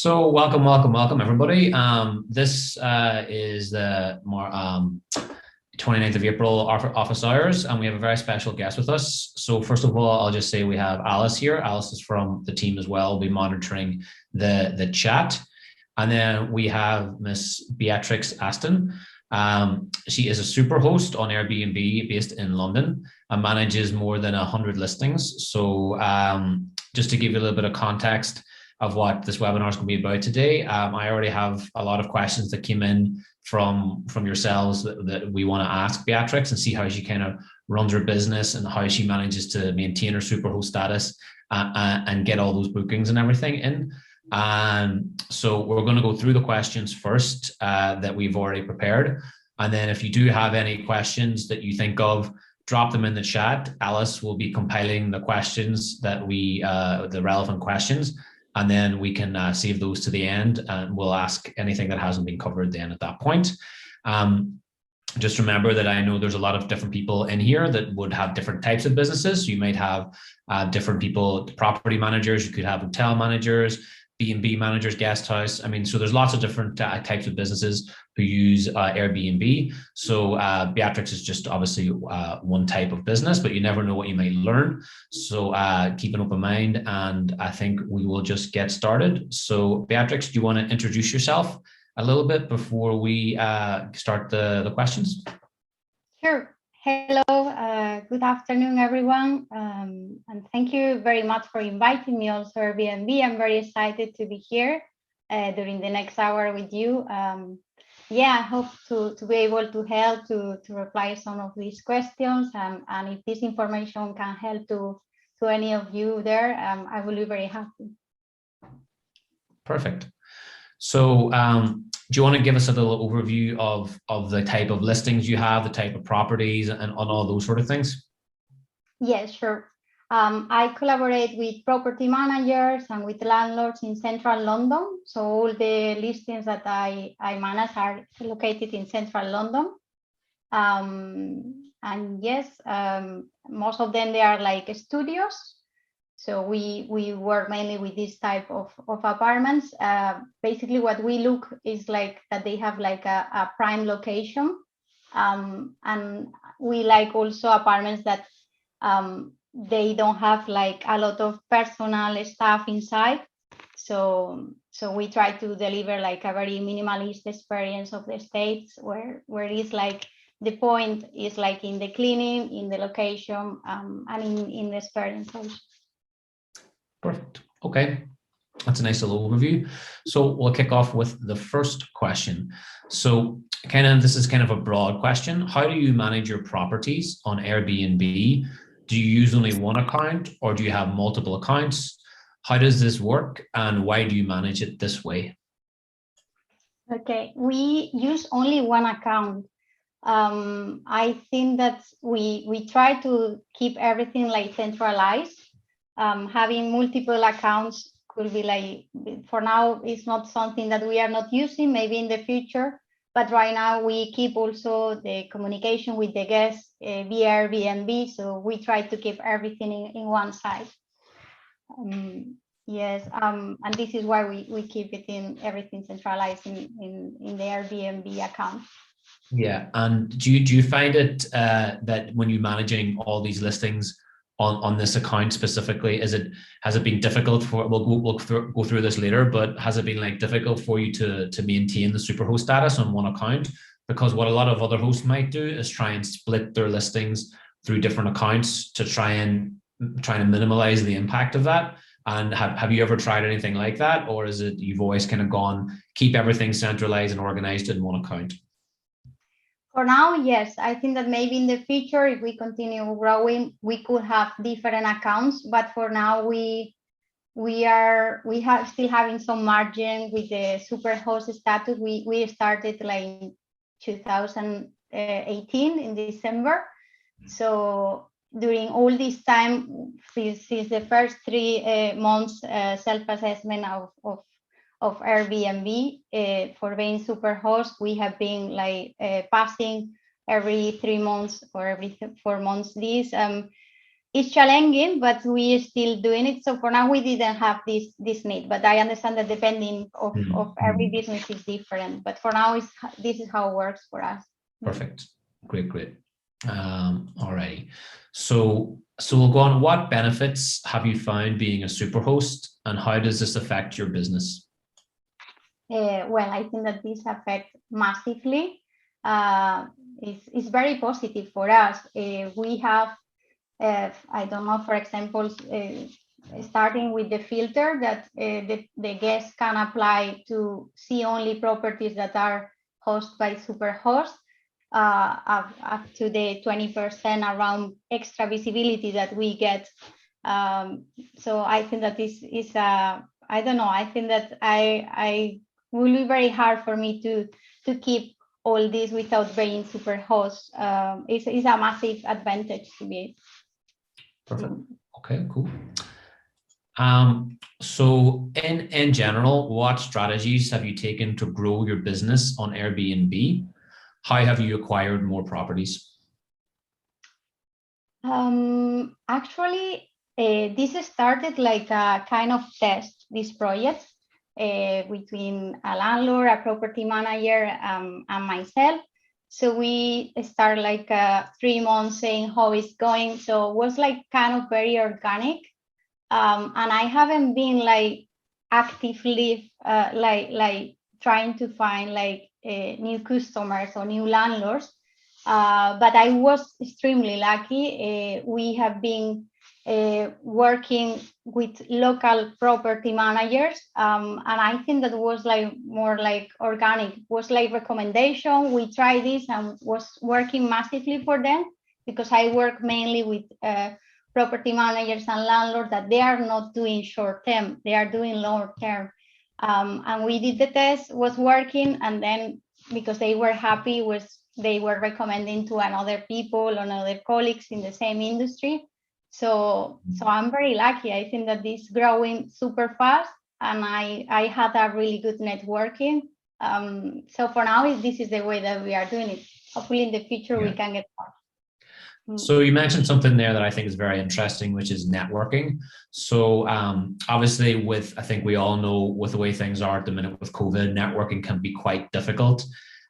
So welcome, everybody. This is the 29th of April office hours, and we have a very special guest with us. So first of all, I'll just say we have Alice here. Alice is from the team as well. We'll be monitoring the chat. And then we have Miss Beatrix Aston. She is a super host on Airbnb based in London and manages more than 100 listings. So just to give you a little bit of context of what this webinar is going to be about today. I already have a lot of questions that came in from yourselves that we want to ask Beatrix and see how she kind of runs her business and how she manages to maintain her superhost status and get all those bookings and everything in. So we're going to go through the questions first that we've already prepared. And then if you do have any questions that you think of, drop them in the chat. Alice will be compiling the questions that the relevant questions. And then we can save those to the end, and we'll ask anything that hasn't been covered then at that point. Just remember that I know there's a lot of different people in here that would have different types of businesses. You might have different people, property managers, you could have hotel managers, B&B managers, guest house. I mean, so there's lots of different types of businesses who use Airbnb. So Beatrix is just obviously one type of business, but you never know what you might learn. So keep an open mind, and I think we will just get started. So Beatrix, do you want to introduce yourself a little bit before we start the questions? Sure. Hello, good afternoon, everyone. And thank you very much for inviting me also Airbnb. I'm very excited to be here during the next hour with you. I hope to be able to help to reply some of these questions. And if this information can help to any of you there, I will be very happy. Perfect. So do you want to give us a little overview of the type of listings you have, the type of properties, and on all those sort of things? Yes, sure. I collaborate with property managers and with landlords in central London. So all the listings that I manage are located in central London. And yes, most of them, they are like studios. So we work mainly with this type of apartments. Basically, what we look is like that they have like a prime location. And we like also apartments that they don't have like a lot of personal stuff inside. So we try to deliver like a very minimalist experience of the estates where it's like the point is like in the cleaning, in the location, and in the experience also. Perfect. Okay. That's a nice little overview. So we'll kick off with the first question. So this is kind of a broad question. How do you manage your properties on Airbnb? Do you use only one account or do you have multiple accounts? How does this work and why do you manage it this way? Okay, we use only one account. I think that we try to keep everything like centralized. Having multiple accounts could be like, for now, it's not something that we are not using, maybe in the future, but right now we keep also the communication with the guests via Airbnb, so we try to keep everything in one side. Yes, and this is why we keep it everything centralized in the Airbnb account. Yeah, and do you find it that when you're managing all these listings on this account specifically, has it been difficult for, we'll go through this later, but has it been like difficult for you to maintain the superhost status on one account? Because what a lot of other hosts might do is try and split their listings through different accounts to try and minimize the impact of that. And have you ever tried anything like that? Or is it you've always kind of gone, keep everything centralized and organized in one account? For now, yes. I think that maybe in the future, if we continue growing, we could have different accounts. But for now, we have still having some margin with the Superhost status. We started like 2018 in December. So during all this time, since the first 3 months self-assessment of Airbnb for being Superhost, we have been like passing every 3 months or every 4 months this. it's challenging, but we are still doing it. So for now, we didn't have this need, but I understand that depending of every business is different. But for now, this is how it works for us. Perfect. Great. All righty. So we'll go on. What benefits have you found being a superhost, and how does this affect your business? Well, I think that this affects massively. It's very positive for us. We have, I don't know, for example, starting with the filter that the guests can apply to see only properties that are hosted by Superhost, up to the 20% around extra visibility that we get. So I think that this is I don't know. I think that I will be very hard for me to keep all this without being Superhost. It's a massive advantage to me. Perfect. Okay, cool. So in general, what strategies have you taken to grow your business on Airbnb? How have you acquired more properties? Actually, this started like a kind of test, this project, between a landlord, a property manager, and myself. So we start like 3 months saying how it's going. So it was like kind of very organic. And I haven't been like actively like trying to find like new customers or new landlords. But I was extremely lucky. We have been working with local property managers, and I think that was like more like organic. It was like recommendation. We tried this and was working massively for them, because I work mainly with property managers and landlords that they are not doing short term, they are doing long term. And we did the test, was working, and then because they were happy, they were recommending to another people, another colleagues in the same industry. So I'm very lucky. I think that this is growing super fast, and I had a really good networking. So for now, this is the way that we are doing it. Hopefully in the future we can get more. So you mentioned something there that I think is very interesting, which is networking. So obviously, I think we all know with the way things are at the minute with COVID, networking can be quite difficult.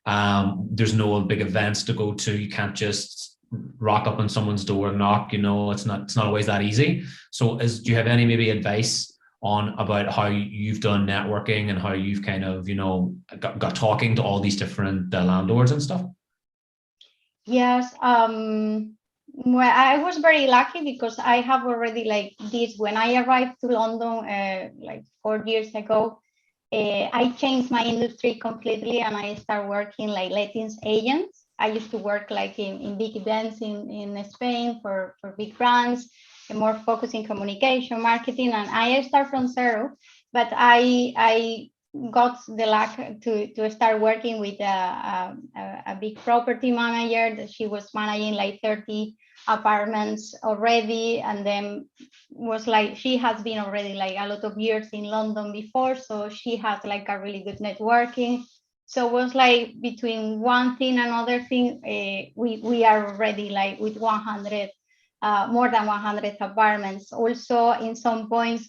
There's no big events to go to. You can't just rock up on someone's door and knock. It's not always that easy. So do you have any maybe advice about how you've done networking and how you've kind of got talking to all these different landlords and stuff? Yes. Well, I was very lucky because I have already like this. When I arrived to London like 4 years ago, I changed my industry completely, and I started working like lettings agents. I used to work like in big events in Spain for big brands, and more focused in communication, marketing, and I start from zero. But I got the luck to start working with a big property manager that she was managing like 30 apartments already, and then was like she has been already like a lot of years in London before, so she has like a really good networking. So it was like between one thing and another thing, we are already like with 100 more than 100 apartments. Also in some points,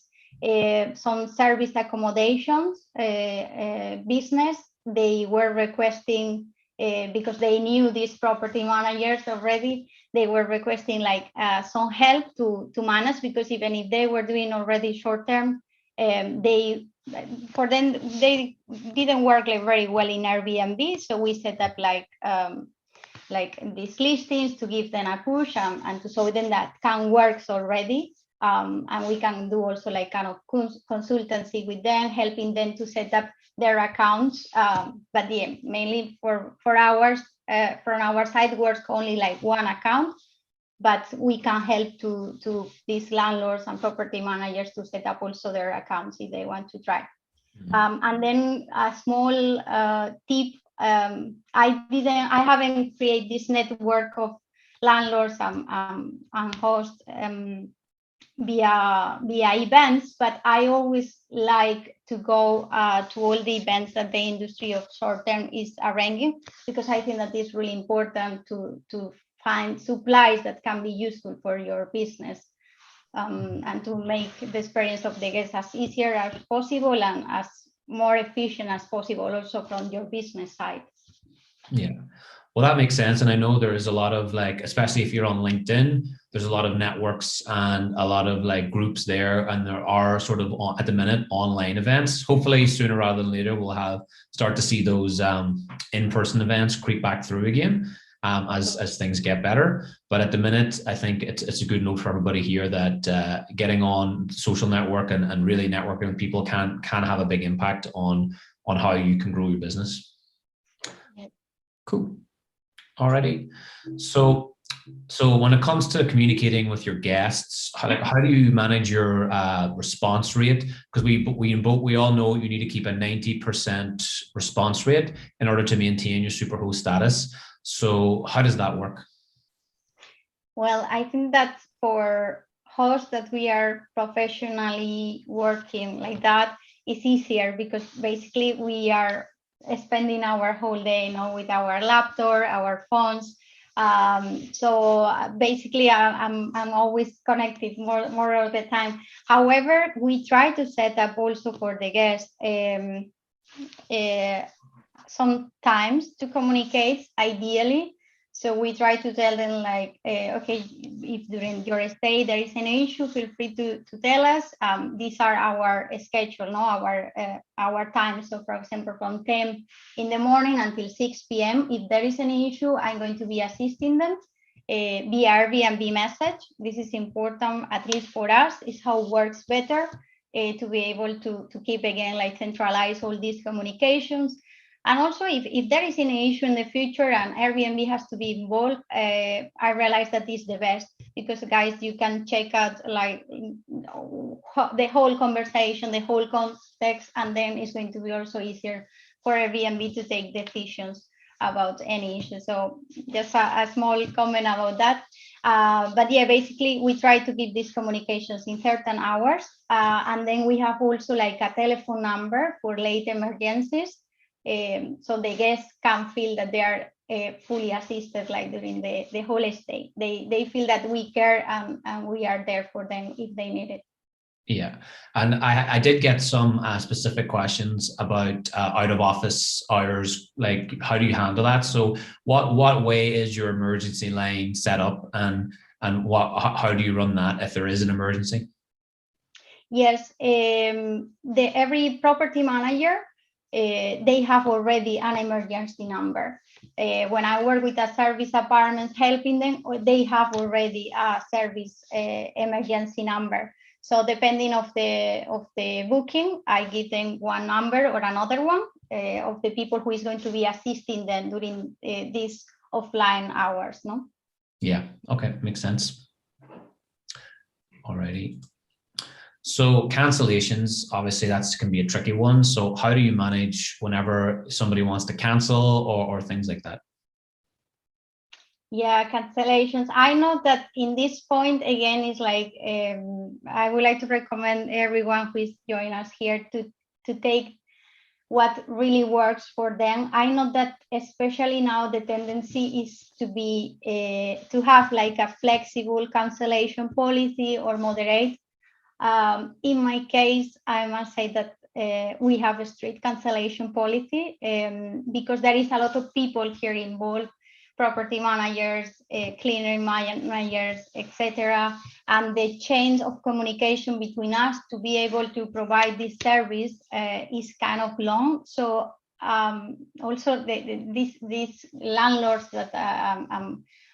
some service accommodations business, they were requesting because they knew these property managers already, they were requesting like some help to manage, because even if they were doing already short term, they didn't work like very well in Airbnb. So we set up like these listings to give them a push and to show them that can works already. And we can do also like kind of consultancy with them, helping them to set up their accounts. But yeah, mainly for ours, from our side, works only like one account, but we can help to these landlords and property managers to set up also their accounts if they want to try. And then a small tip, I haven't created this network of landlords and hosts via events, but I always like to go to all the events that the industry of short term is arranging, because I think that it's really important to find supplies that can be useful for your business, and to make the experience of the guests as easier as possible and as more efficient as possible also from your business side. Yeah. Well, that makes sense. And I know there is a lot of like, especially if you're on LinkedIn, there's a lot of networks and a lot of like groups there. And there are sort of at the minute online events. Hopefully sooner rather than later, we'll start to see those in-person events creep back through again as things get better. But at the minute, I think it's a good note for everybody here that getting on social network and really networking with people can have a big impact on how you can grow your business. Cool. Alrighty. So when it comes to communicating with your guests, how do you manage your response rate? Because we all know you need to keep a 90% response rate in order to maintain your Superhost status. So how does that work? Well, I think that for hosts that we are professionally working like that, it's easier because basically we are spending our whole day, with our laptop, our phones. So basically, I'm always connected more of the time. However, we try to set up also for the guests sometimes to communicate ideally. So we try to tell them like, okay, if during your stay there is an issue, feel free to tell us. These are our schedule, our time. So for example, from 10 in the morning until 6 p.m. If there is an issue, I'm going to be assisting them via Airbnb message. This is important, at least for us, is how it works better to be able to keep again, like centralize all these communications. And also, if there is an issue in the future and Airbnb has to be involved, I realize that is the best because, guys, you can check out like the whole conversation, the whole context, and then it's going to be also easier for Airbnb to take decisions about any issue. So just a small comment about that. But yeah, basically, we try to keep these communications in certain hours. And then we have also like a telephone number for late emergencies. So the guests can feel that they are fully assisted like during the whole stay. They feel that we care and we are there for them if they need it. Yeah, and I did get some specific questions about out of office hours, like how do you handle that? So what way is your emergency line set up, and how do you run that if there is an emergency? Yes, every property manager, they have already an emergency number. When I work with a service apartment helping them, they have already a service emergency number. So depending of the booking, I give them one number or another one of the people who is going to be assisting them during these offline hours. No. Yeah. Okay. Makes sense. Alrighty. So cancellations, obviously that can be a tricky one. So how do you manage whenever somebody wants to cancel or things like that? Yeah, cancellations. I know that in this point, again, is like, I would like to recommend everyone who is joining us here to take what really works for them. I know that especially now the tendency is to have like a flexible cancellation policy or moderate. In my case, I must say that we have a strict cancellation policy because there is a lot of people here involved, property managers, cleaner managers, etc. And the chain of communication between us to be able to provide this service is kind of long. So also these landlords that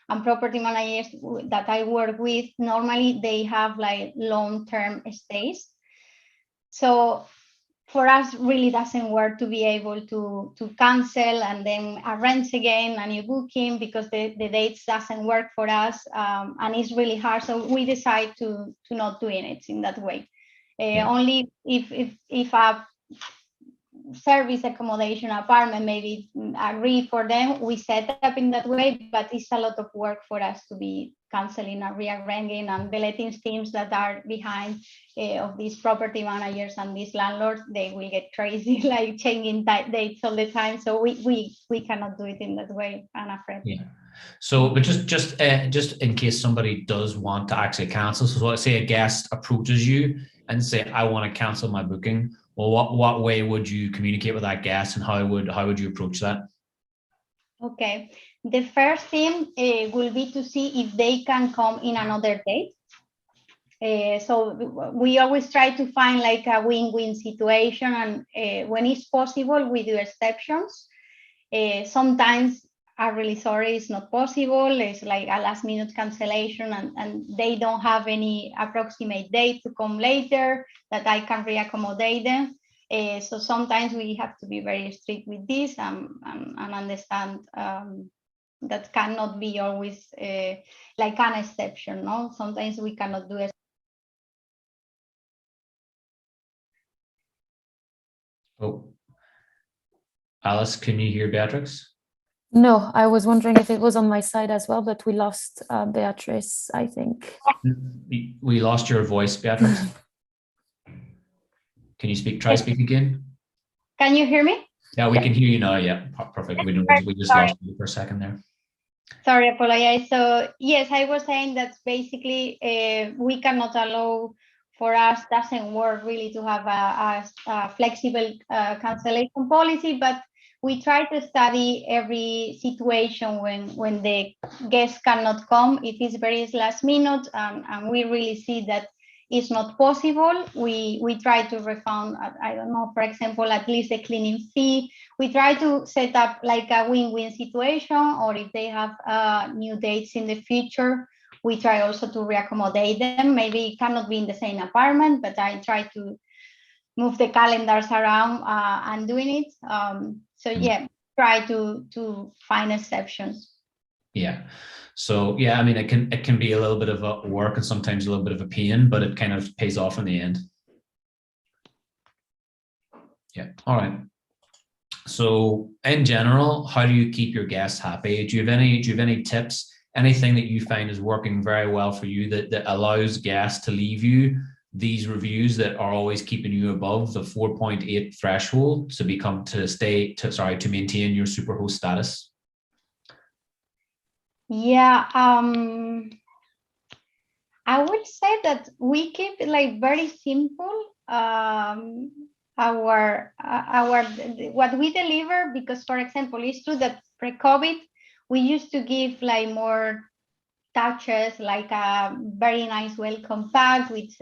and property managers that I work with, normally they have like long-term stays. So for us, really doesn't work to be able to cancel and then arrange again a new booking because the dates doesn't work for us, and it's really hard. So we decide to not doing it in that way. Only if a service accommodation apartment maybe agree for them, we set up in that way, but it's a lot of work for us to be canceling and rearranging, and the lettings teams that are behind of these property managers and these landlords, they will get crazy like changing dates all the time. So we cannot do it in that way, I'm afraid. Yeah. So, but just in case somebody does want to actually cancel, so let's say a guest approaches you and say, "I want to cancel my booking." Well, what way would you communicate with that guest, and how would you approach that? Okay. The first thing will be to see if they can come in another date. So we always try to find like a win-win situation, and when it's possible, we do exceptions. Sometimes I'm really sorry, it's not possible. It's like a last-minute cancellation, and they don't have any approximate date to come later that I can reaccommodate them. So sometimes we have to be very strict with this and understand that cannot be always like an exception. No, sometimes we cannot do it. Oh, Alice, can you hear Beatrix? No, I was wondering if it was on my side as well, but we lost Beatrice, I think. We lost your voice, Beatrix. Can you try speak again? Can you hear me? Yeah, we can hear you now. Yeah, perfect. We just lost you for a second there. Sorry, apologize. So yes, I was saying that basically we cannot allow, for us, doesn't work really to have a flexible cancellation policy, but we try to study every situation when the guest cannot come. If it's very last minute and we really see that it's not possible, we try to refund, I don't know, for example, at least the cleaning fee. We try to set up like a win-win situation, or if they have new dates in the future, we try also to reaccommodate them. Maybe it cannot be in the same apartment, but I try to move the calendars around and doing it. So yeah, try to find exceptions. Yeah. So yeah, I mean, it can be a little bit of a work and sometimes a little bit of a pain, but it kind of pays off in the end. Yeah. All right. So in general, how do you keep your guests happy? Do you have any tips? Anything that you find is working very well for you that allows guests to leave you these reviews that are always keeping you above the 4.8 threshold to maintain your Superhost status? Yeah, I would say that we keep it like very simple. Our what we deliver, because for example, it's true that pre-COVID we used to give like more touches, like a very nice welcome pack with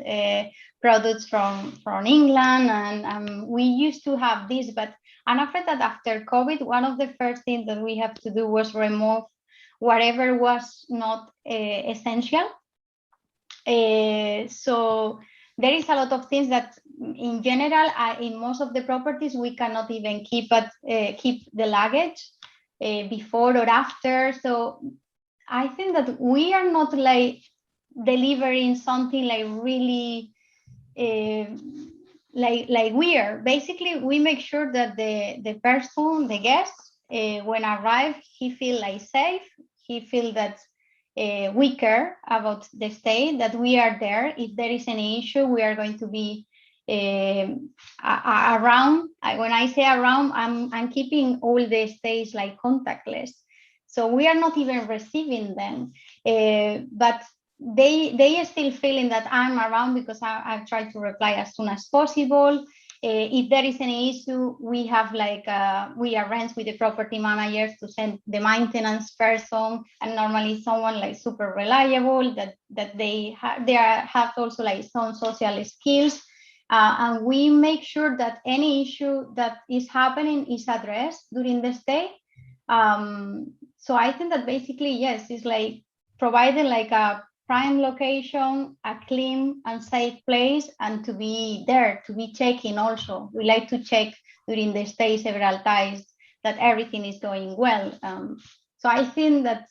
products from England, and we used to have this, but I'm afraid that after COVID, one of the first things that we have to do was remove whatever was not essential. So there is a lot of things that in general in most of the properties we cannot even keep the luggage before or after. So I think that we are not like delivering something like really like weird. Basically, we make sure that the person, the guest, when arrive, he feel like safe. He feel that we care about the stay, that we are there. If there is any issue, we are going to be around. When I say around, I'm keeping all the stays like contactless. So we are not even receiving them, but they are still feeling that I'm around because I try to reply as soon as possible. If there is any issue, we have like we arrange with the property managers to send the maintenance person, and normally someone like super reliable that they have also like some social skills, and we make sure that any issue that is happening is addressed during the stay. So I think that basically, yes, it's like providing like a prime location, a clean and safe place, and to be there, to be checking also. We like to check during the stay several times that everything is going well. So I think that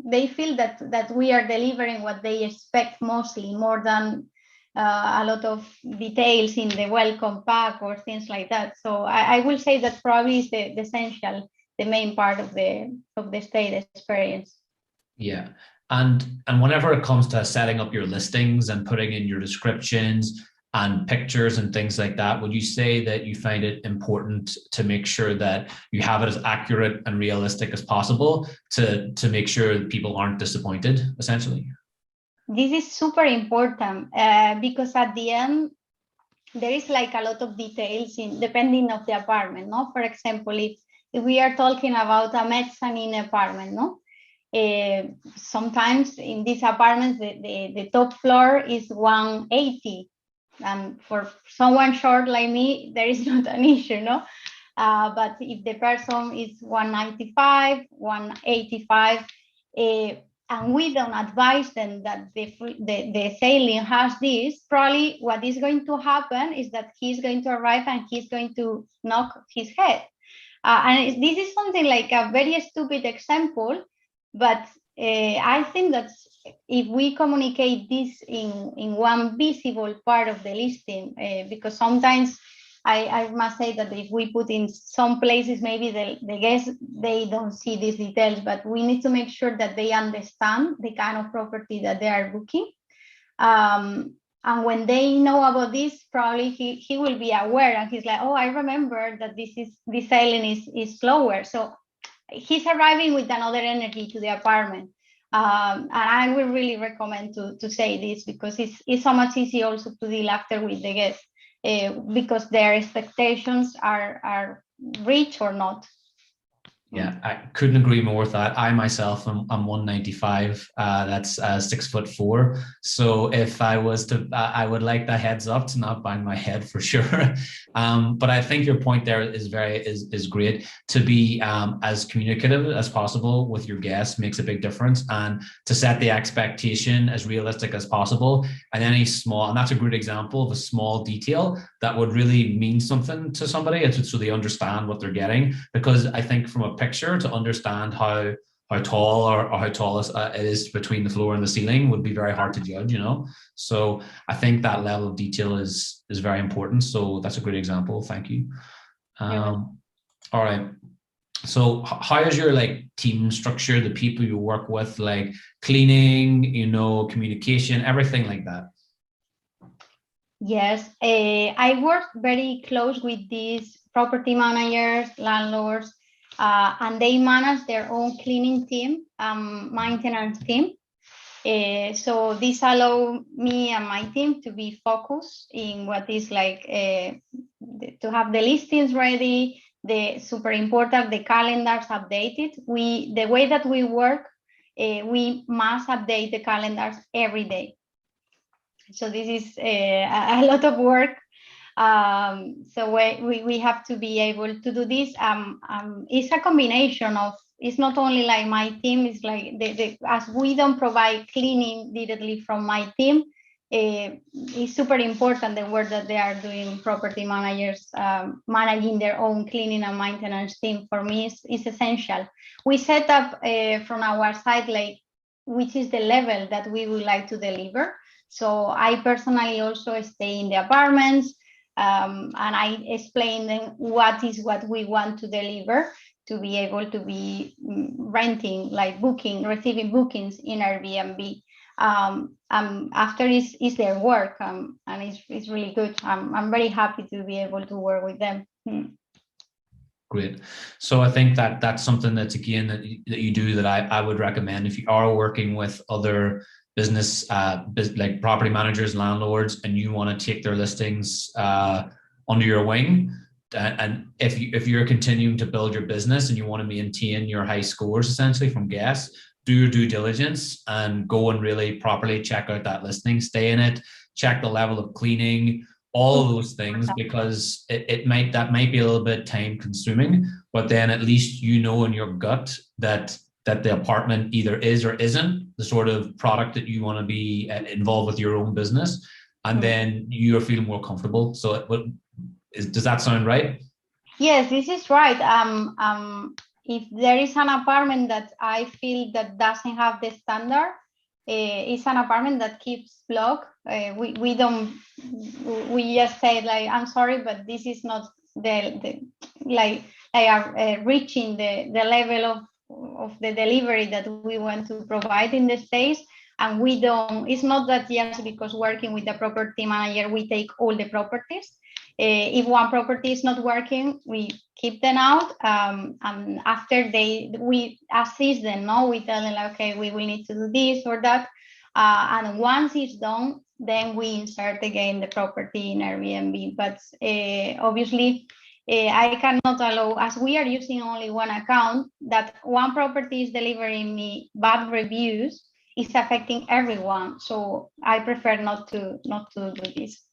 they feel that we are delivering what they expect mostly, more than a lot of details in the welcome pack or things like that. So I will say that probably is the essential, the main part of the stay experience. Yeah. And whenever it comes to setting up your listings and putting in your descriptions and pictures and things like that, would you say that you find it important to make sure that you have it as accurate and realistic as possible to make sure that people aren't disappointed, essentially? This is super important because at the end, there is like a lot of details in depending of the apartment, no? For example, if we are talking about a mezzanine apartment, no? Sometimes in these apartments, the top floor is 180. And for someone short like me, there is not an issue, no? But if the person is 195, 185, and we don't advise them that the ceiling has this, probably what is going to happen is that he's going to arrive and he's going to knock his head. And this is something like a very stupid example, but I think that if we communicate this in one visible part of the listing, because sometimes I must say that if we put in some places, maybe the guests, they don't see these details, but we need to make sure that they understand the kind of property that they are booking. And when they know about this, probably he will be aware and he's like, oh, I remember that this ceiling is lower. So he's arriving with another energy to the apartment. And I will really recommend to say this because it's so much easier also to deal after with the guests because their expectations are reached or not. Yeah, I couldn't agree more with that. I myself am 195. That's 6'4". So if I was to, I would like the heads up to not bang my head for sure. But I think your point there is great. To be as communicative as possible with your guests makes a big difference, and to set the expectation as realistic as possible. And any small, and that's a great example of a small detail that would really mean something to somebody, so they understand what they're getting. Because I think from a picture to understand how tall or how tall it is between the floor and the ceiling would be very hard to judge, you know. So I think that level of detail is very important. So that's a great example. Thank you. All right. So how is your team structure, the people you work with, like cleaning, you know, communication, everything like that? Yes, I work very close with these property managers, landlords, and they manage their own cleaning team, maintenance team. So this allows me and my team to be focused in what is to have the listings ready, the super important, the calendars updated. The way that we work, we must update the calendars every day. So this is a lot of work. So we have to be able to do this. It's a combination of, it's not only like my team, it's like as we don't provide cleaning directly from my team, it's super important the work that they are doing, property managers, managing their own cleaning and maintenance team. For me, is essential. We set up from our side, which is the level that we would like to deliver. So I personally also stay in the apartments, and I explain them what we want to deliver to be able to be renting, receiving bookings in Airbnb. After is their work, and it's really good. I'm very happy to be able to work with them. Great. So I think that's something that's again that you do that I would recommend if you are working with other business like property managers, landlords, and you want to take their listings under your wing. And if you're continuing to build your business and you want to maintain your high scores essentially from guests, do your due diligence and go and really properly check out that listing, stay in it, check the level of cleaning, all of those things, because that might be a little bit time consuming, but then at least you know in your gut that the apartment either is or isn't the sort of product that you want to be involved with your own business, and then you're feeling more comfortable. So does that sound right? Yes, this is right. If there is an apartment that I feel that doesn't have the standard, it's an apartment that keeps blocked. We just say I'm sorry, but this is not reaching the level of the delivery that we want to provide in the space. And we don't, it's not that just because working with the property manager, we take all the properties. If one property is not working, we keep them out. And after we assist them, no? We tell them, like, okay, we will need to do this or that. And once it's done, then we insert again the property in Airbnb. But obviously, I cannot allow, as we are using only one account, that one property is delivering me bad reviews, is affecting everyone. So I prefer not to do this.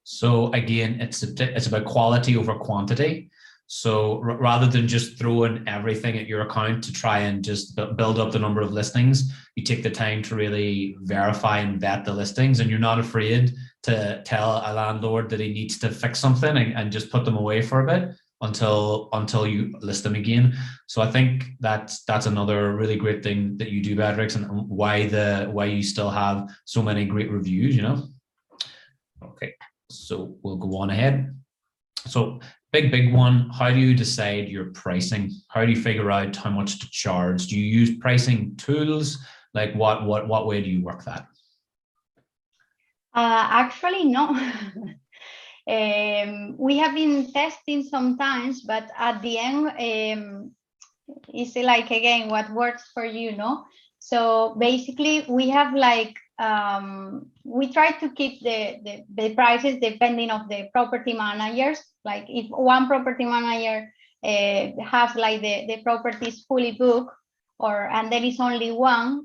So again, it's about quality over quantity. So rather than just throwing everything at your account to try and just build up the number of listings, you take the time to really verify and vet the listings, and you're not afraid to tell a landlord that he needs to fix something and just put them away for a bit until you list them again. So I think that's another really great thing that you do, Beatrix, and why you still have so many great reviews, you know. Okay, so we'll go on ahead. So big one, how do you decide your pricing? How do you figure out how much to charge? Do you use pricing tools? Like what way do you work that? Actually, no. We have been testing sometimes, but at the end, it's like, again, what works for you, no? So basically, we have like, we try to keep the prices depending of the property managers. Like if one property manager has like the property is fully booked, and there is only one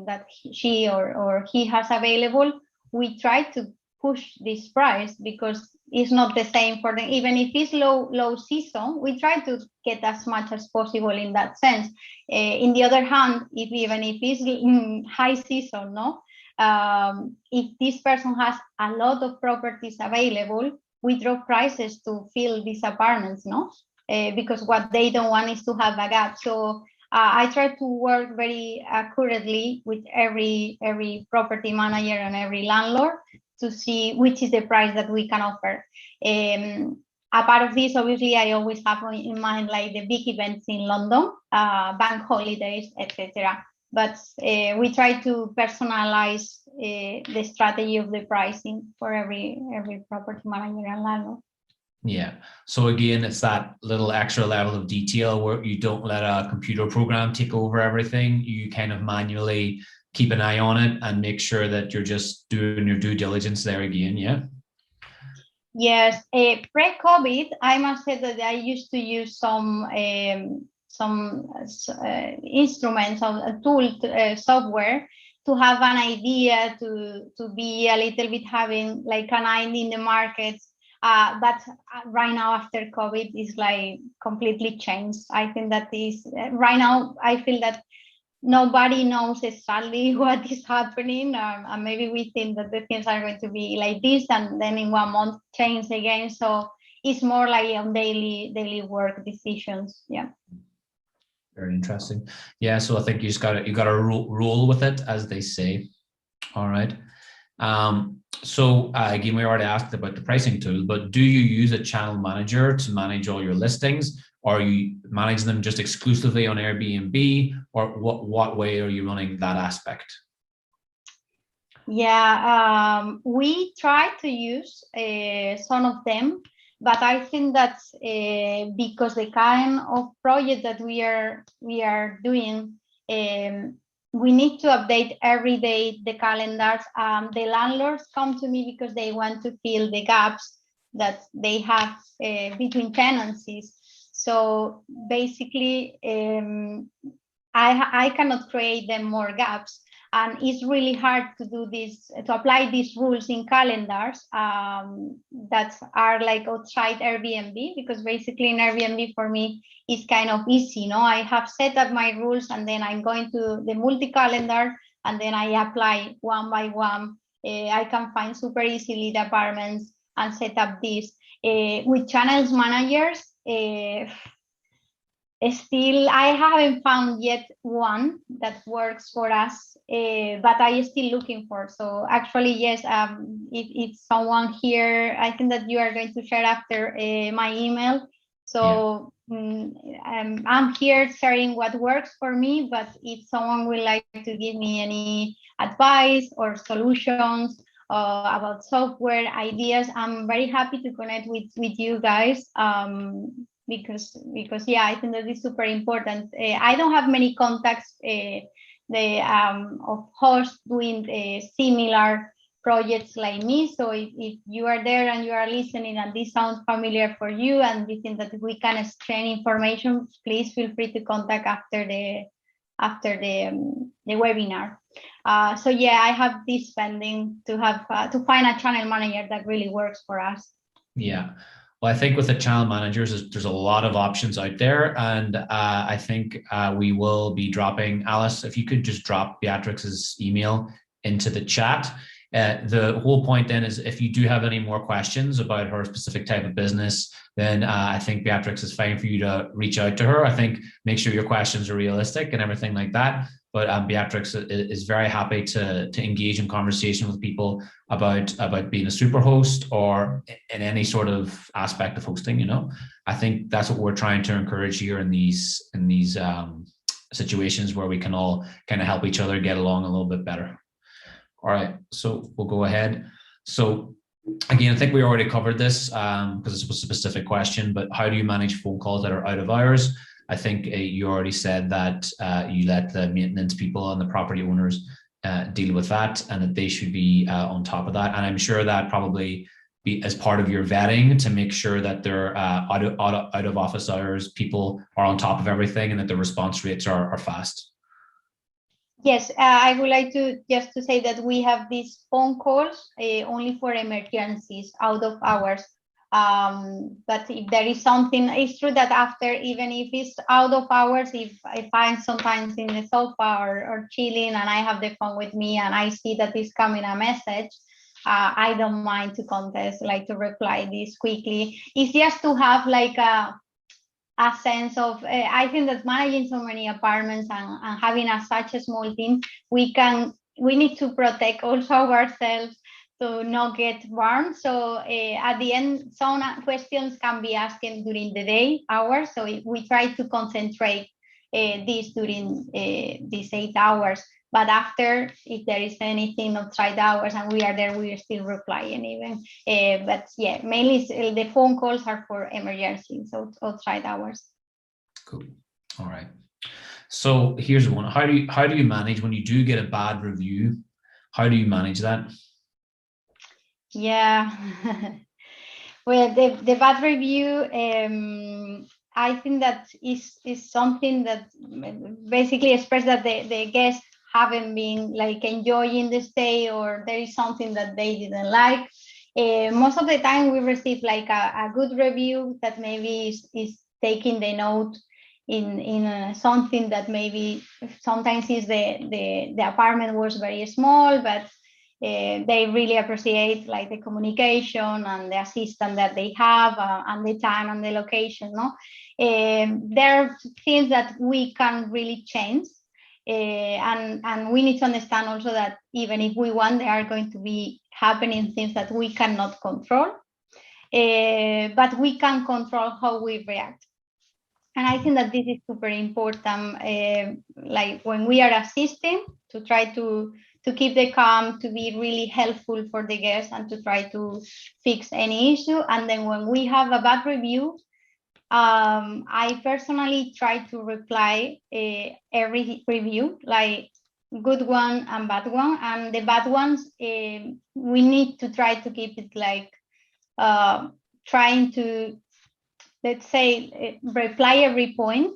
that she or he has available, we try to push this price because it's not the same for them. Even if it's low season, we try to get as much as possible in that sense. In the other hand, even if it's high season, no, if this person has a lot of properties available, we drop prices to fill these apartments, no, because what they don't want is to have a gap. So I try to work very accurately with every property manager and every landlord to see which is the price that we can offer. Apart of this, obviously, I always have in mind like the big events in London, bank holidays, etc. But we try to personalize the strategy of the pricing for every property manager and landlord. Yeah. So again, it's that little extra level of detail where you don't let a computer program take over everything. You kind of manually keep an eye on it and make sure that you're just doing your due diligence there again. Yeah. Yes. Pre-COVID, I must say that I used to use some instruments or tool software to have an idea, to be a little bit having like an eye in the markets. But right now after COVID is like completely changed. I think that is right now, I feel that nobody knows exactly what is happening, and maybe we think that the things are going to be like this and then in 1 month change again. So it's more like on daily work decisions. Yeah. Very interesting. Yeah. So I think you gotta roll with it, as they say. All right. So again, we already asked about the pricing tool, but do you use a channel manager to manage all your listings, or are you managing them just exclusively on Airbnb, or what way are you running that aspect? Yeah, we try to use some of them, but I think that's because the kind of project that we are doing, we need to update every day the calendars. The landlords come to me because they want to fill the gaps that they have between tenancies. So basically, I cannot create them more gaps. And it's really hard to do this, to apply these rules in calendars that are like outside Airbnb, because basically in Airbnb for me it's kind of easy. No, I have set up my rules and then I'm going to the multi-calendar and then I apply one by one. I can find super easily the apartments and set up this. With channels managers, still, I haven't found yet one that works for us, but I am still looking for. So actually, yes, if someone here, I think that you are going to share after my email. So I'm here sharing what works for me, but if someone would like to give me any advice or solutions about software ideas, I'm very happy to connect with you guys. Because yeah, I think that is super important. I don't have many contacts of hosts doing similar projects like me. So if you are there and you are listening and this sounds familiar for you and you think that we can exchange information, please feel free to contact after the webinar. So yeah, I have this pending to have to find a channel manager that really works for us. Yeah. Well, I think with the channel managers, there's a lot of options out there. And I think we will be dropping, Alice, if you could just drop Beatrix's email into the chat. The whole point then is if you do have any more questions about her specific type of business, then I think Beatrix is fine for you to reach out to her. I think make sure your questions are realistic and everything like that. But Beatrix is very happy to engage in conversation with people about being a super host or in any sort of aspect of hosting. You know, I think that's what we're trying to encourage here in these situations where we can all kind of help each other get along a little bit better. All right, so we'll go ahead. So again, I think we already covered this because it was a specific question, but how do you manage phone calls that are out of hours? I think you already said that you let the maintenance people and the property owners deal with that and that they should be on top of that. And I'm sure that probably be as part of your vetting to make sure that they're out of office hours, people are on top of everything and that the response rates are fast. Yes, I would like to just to say that we have these phone calls only for emergencies out of hours. But if there is something, it's true that after, even if it's out of hours, if I find sometimes in the sofa or chilling and I have the phone with me and I see that is coming a message, I don't mind to contest, like to reply this quickly. It's just to have like a sense of, I think that managing so many apartments and having such a small team, we need to protect also ourselves to not get burned. So at the end, some questions can be asked during the day hours. So we try to concentrate this during these 8 hours. But after, if there is anything outside hours and we are there, we are still replying even. But yeah, mainly the phone calls are for emergencies, so outside hours. Cool. All right. So here's one. How do you manage when you do get a bad review? How do you manage that? Yeah. Well, the bad review, I think that is something that basically expresses that the guests haven't been like enjoying the stay, or there is something that they didn't like. Most of the time we receive like a good review that maybe is taking the note in something that maybe sometimes is the apartment was very small, but they really appreciate like the communication and the assistant that they have and the time and the location. No, there are things that we can really change. And we need to understand also that even if we want, there are going to be happening things that we cannot control, but we can control how we react. And I think that this is super important, like when we are assisting, to try to keep the calm, to be really helpful for the guests and to try to fix any issue. And then when we have a bad review, I personally try to reply every review, like good one and bad one. And the bad ones, we need to try to keep it like trying to, let's say, reply every point.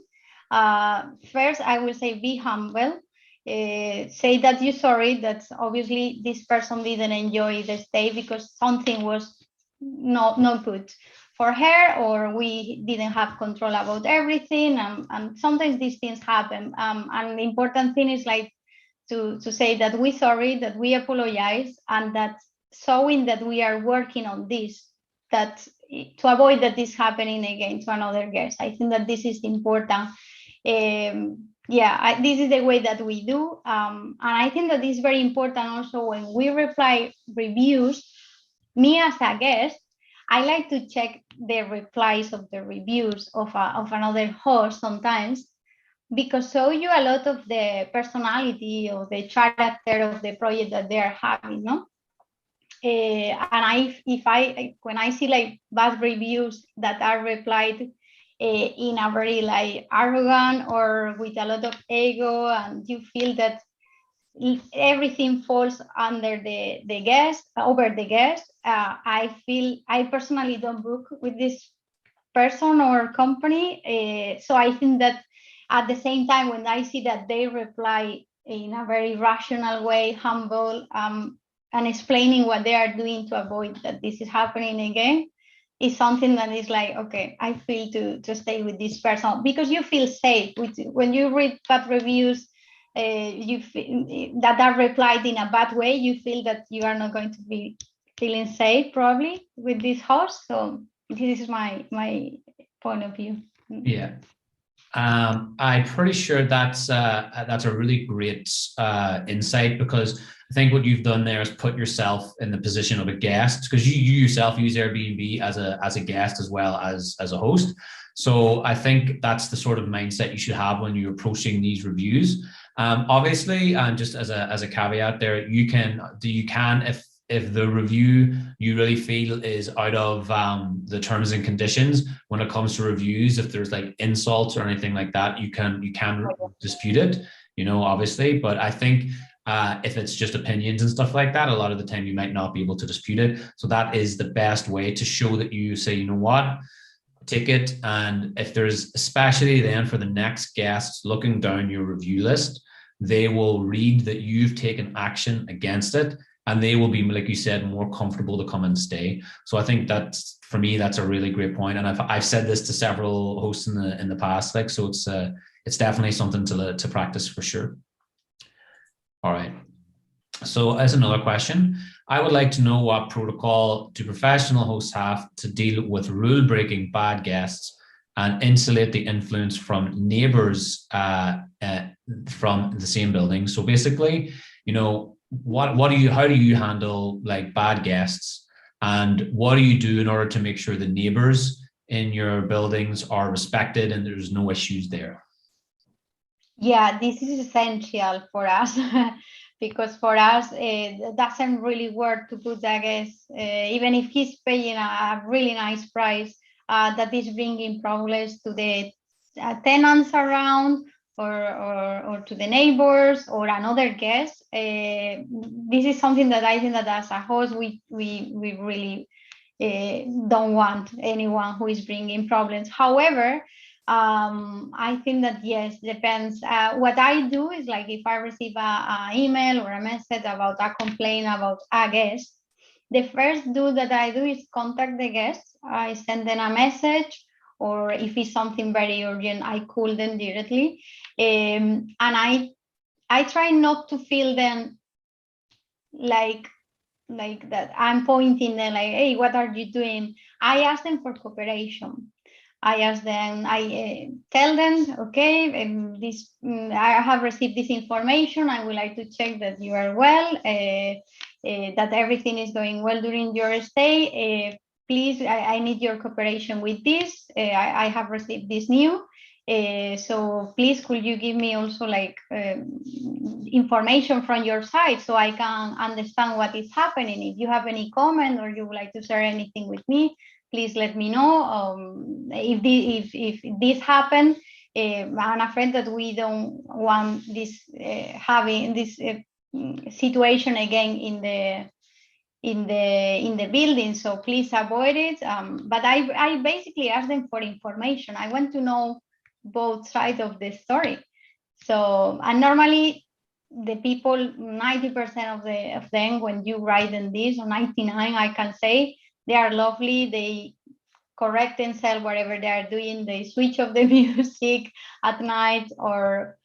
First, I will say be humble. Say that you're sorry, that obviously this person didn't enjoy the stay because something was not good for her, or we didn't have control about everything, and sometimes these things happen. And the important thing is like to say that we're sorry, that we apologize, and that showing that we are working on this, that to avoid that this happening again to another guest. I think that this is important. This is the way that we do, and I think that this is very important also when we reply reviews. Me as a guest, I like to check the replies of the reviews of another host sometimes, because show you a lot of the personality or the character of the project that they are having, no? And when I see like bad reviews that are replied in a very like arrogant or with a lot of ego, and you feel that everything falls under the guest, over the guest, I personally don't book with this person or company. So I think that at the same time, when I see that they reply in a very rational way, humble, and explaining what they are doing to avoid that this is happening again, is something that is like, okay, I feel to stay with this person, because you feel safe when you read bad reviews. That are replied in a bad way, you feel that you are not going to be feeling safe probably with this host. So this is my point of view. Yeah. I'm pretty sure that's a really great insight, because I think what you've done there is put yourself in the position of a guest, because you yourself use Airbnb as a guest as well as a host. So I think that's the sort of mindset you should have when you're approaching these reviews. Obviously, and just as a caveat there, you can if the review you really feel is out of the terms and conditions when it comes to reviews, if there's like insults or anything like that, you can dispute it, obviously. But I think if it's just opinions and stuff like that, a lot of the time you might not be able to dispute it. So that is the best way to show that you say, you know what, take it. And if there's, especially then for the next guests looking down your review list, they will read that you've taken action against it, and they will be, like you said, more comfortable to come and stay. So I think that's, for me, that's a really great point. And I've said this to several hosts in the past, like, so it's definitely something to practice for sure. All right. So as another question, I would like to know what protocol do professional hosts have to deal with rule-breaking bad guests and insulate the influence from neighbors from the same building. So basically, how do you handle like bad guests, and what do you do in order to make sure the neighbors in your buildings are respected and there's no issues there? Yeah, this is essential for us. Because for us, it doesn't really work to put a guest, even if he's paying a really nice price, that is bringing problems to the tenants around, or to the neighbors or another guest. This is something that I think that as a host, we really don't want anyone who is bringing problems. However, I think that yes, depends. What I do is, like, if I receive a email or a message about a complaint about a guest, the first that I do is contact the guest. I send them a message, or if it's something very urgent, I call them directly. And I try not to feel them like that I'm pointing them like, hey, what are you doing? I ask them for cooperation. I tell them, okay, I have received this information. I would like to check that you are well, that everything is going well during your stay. Please, I need your cooperation with this. I have received this new. So please, could you give me also like information from your side so I can understand what is happening? If you have any comment or you would like to share anything with me, please let me know. If this happens, I'm afraid that we don't want this having this situation again in the building. So please avoid it. But I basically ask them for information. I want to know both sides of the story. So, and normally the people, 90% of them, when you write them this, or 99, I can say, they are lovely. They correct themselves whatever they are doing. They switch off the music at night, or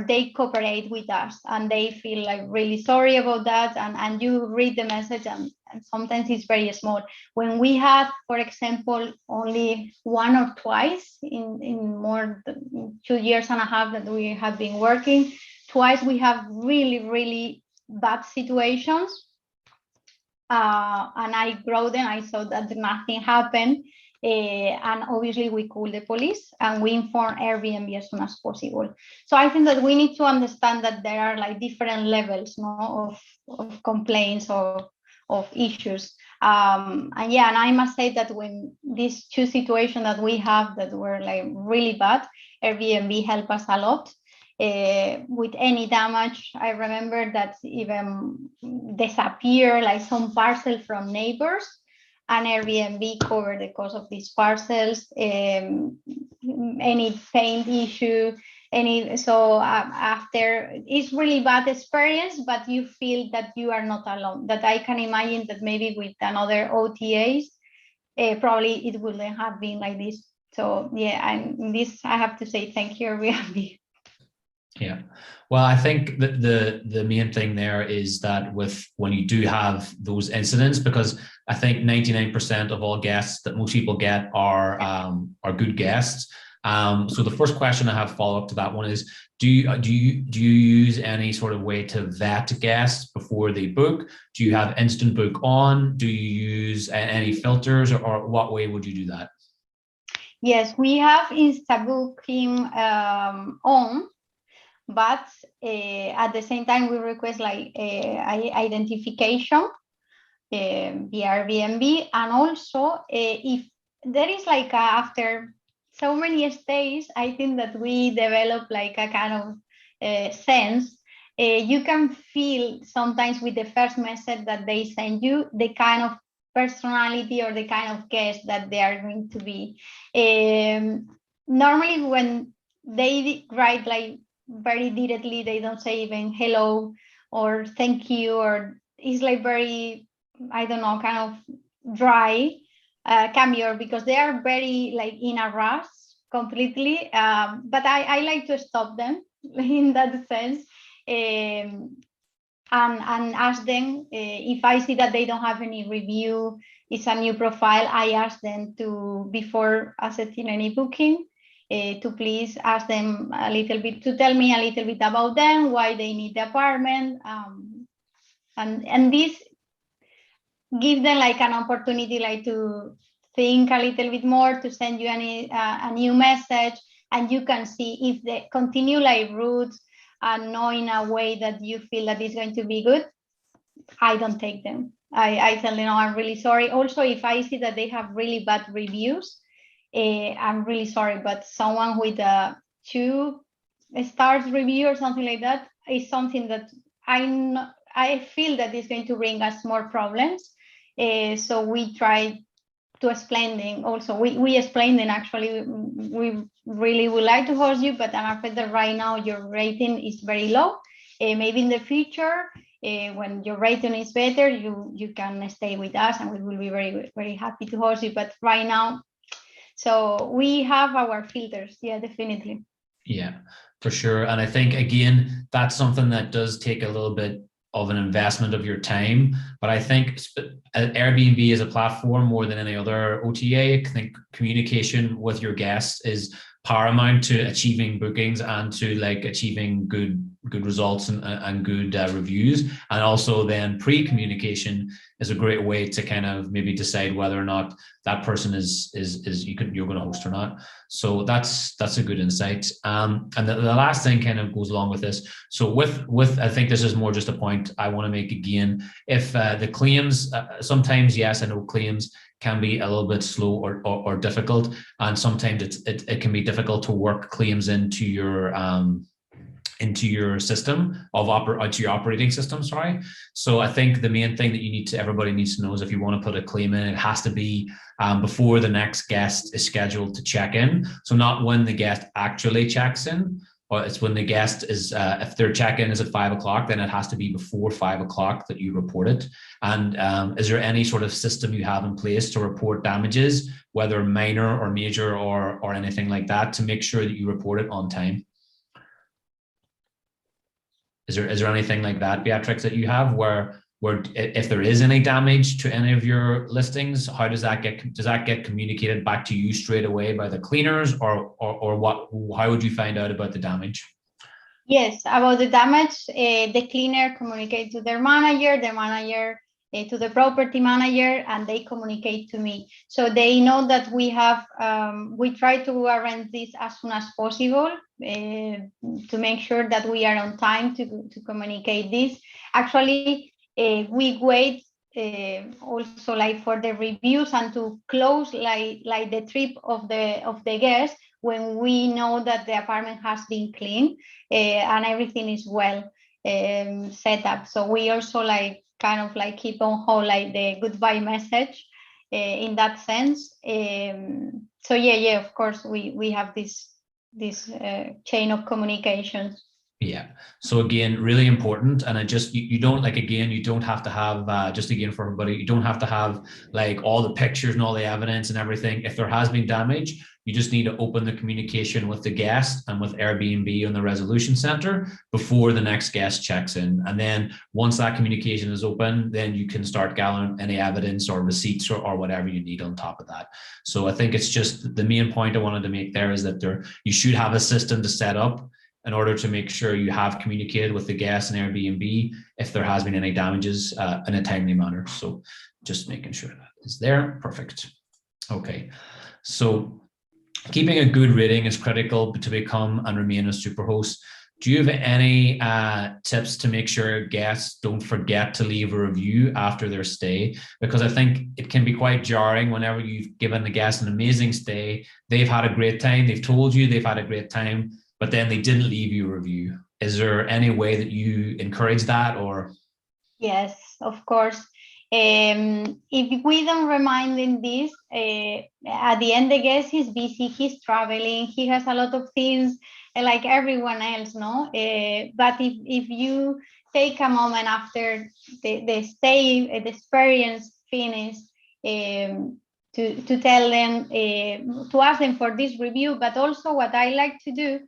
they cooperate with us, and they feel like really sorry about that. And you read the message, and sometimes it's very small. When we had, for example, only one or twice in more than 2 years and a half that we have been working, twice we have really, really bad situations. And I wrote them. I saw that nothing happened. And obviously we call the police and we inform Airbnb as soon as possible. So I think that we need to understand that there are like different levels, no, of complaints or of issues. And I must say that when these two situations that we have that were like really bad, Airbnb helped us a lot. With any damage, I remember that even disappear like some parcel from neighbors, and Airbnb covered the cost of these parcels. Any paint issue, after, it's really bad experience, but you feel that you are not alone. That I can imagine that maybe with another OTAs, probably it wouldn't have been like this. So I have to say thank you, Airbnb. Yeah, well, I think that the main thing there is that when you do have those incidents, because I think 99% of all guests that most people get are good guests. So the first question I have follow up to that one is: do you use any sort of way to vet guests before they book? Do you have instant book on? Do you use any filters, or what way would you do that? Yes, we have Insta booking on. But at the same time, we request like identification via Airbnb. And also, if there is like after so many stays, I think that we develop like a kind of sense. You can feel sometimes with the first message that they send you the kind of personality or the kind of guest that they are going to be. Normally, when they write like very directly, they don't say even hello or thank you, or it's like very, I don't know, kind of dry cameo, because they are very like in a rush completely. But I like to stop them in that sense, and ask them if I see that they don't have any review, it's a new profile, I ask them to, before accepting any booking, to please ask them a little bit, to tell me a little bit about them, why they need the apartment, and this give them like an opportunity like to think a little bit more, to send you a new message, and you can see if they continue like rude and not in a way that you feel that it's going to be good. I don't take them. I tell them, no, I'm really sorry. Also, if I see that they have really bad reviews, I'm really sorry, but someone with a 2 stars review or something like that is something that I feel that is going to bring us more problems. So we try to explain them. Also, we explain them, actually, we really would like to host you, but I'm afraid that right now your rating is very low. Maybe in the future, when your rating is better, you can stay with us and we will be very, very happy to host you. But right now, so we have our filters. Yeah, definitely. Yeah, for sure. And I think, again, that's something that does take a little bit of an investment of your time. But I think Airbnb is a platform more than any other OTA. I think communication with your guests is paramount to achieving bookings and to like achieving good results and good reviews. And also then pre-communication is a great way to kind of maybe decide whether or not that person you're going to host or not. So that's a good insight. And the last thing kind of goes along with this. So with I think this is more just a point I want to make again. If the claims, sometimes, yes, I know claims can be a little bit slow or difficult, and sometimes it can be difficult to work claims into your system into your operating system. Sorry. So I think the main thing that everybody needs to know is if you want to put a claim in, it has to be before the next guest is scheduled to check in. So not when the guest actually checks in, or it's when the guest is, if their check-in is at 5 o'clock, then it has to be before 5 o'clock that you report it. And is there any sort of system you have in place to report damages, whether minor or major or anything like that, to make sure that you report it on time? Is there anything like that, Beatrix, that you have where if there is any damage to any of your listings, how does that get communicated back to you straight away by the cleaners, or what? How would you find out about the damage? Yes, about the damage, the cleaner communicates to their manager. The manager to the property manager, and they communicate to me. So they know that we try to arrange this as soon as possible to make sure that we are on time to communicate this. Actually, we wait also like for the reviews and to close like the trip of the guest when we know that the apartment has been cleaned and everything is well set up. So we also like kind of like keep on hold like the goodbye message in that sense. So yeah, of course we have this chain of communications. Yeah. So again, really important. And I just, you don't like, again, you don't have to have, just again for everybody, you don't have to have like all the pictures and all the evidence and everything. If there has been damage, you just need to open the communication with the guest and with Airbnb on the resolution center before the next guest checks in. And then once that communication is open, then you can start gathering any evidence or receipts or whatever you need on top of that. So I think it's just the main point I wanted to make there is that you should have a system to set up in order to make sure you have communicated with the guests and Airbnb if there has been any damages in a timely manner. So just making sure that is there. Perfect. Okay. So keeping a good rating is critical to become and remain a Superhost. Do you have any tips to make sure guests don't forget to leave a review after their stay? Because I think it can be quite jarring whenever you've given the guests an amazing stay, they've had a great time, they've told you they've had a great time, but then they didn't leave you a review. Is there any way that you encourage that or? Yes, of course. If we don't remind them this, at the end the guest is busy, he's traveling, he has a lot of things like everyone else, no? But if you take a moment after the stay, the experience finished, to tell them, to ask them for this review, but also what I like to do,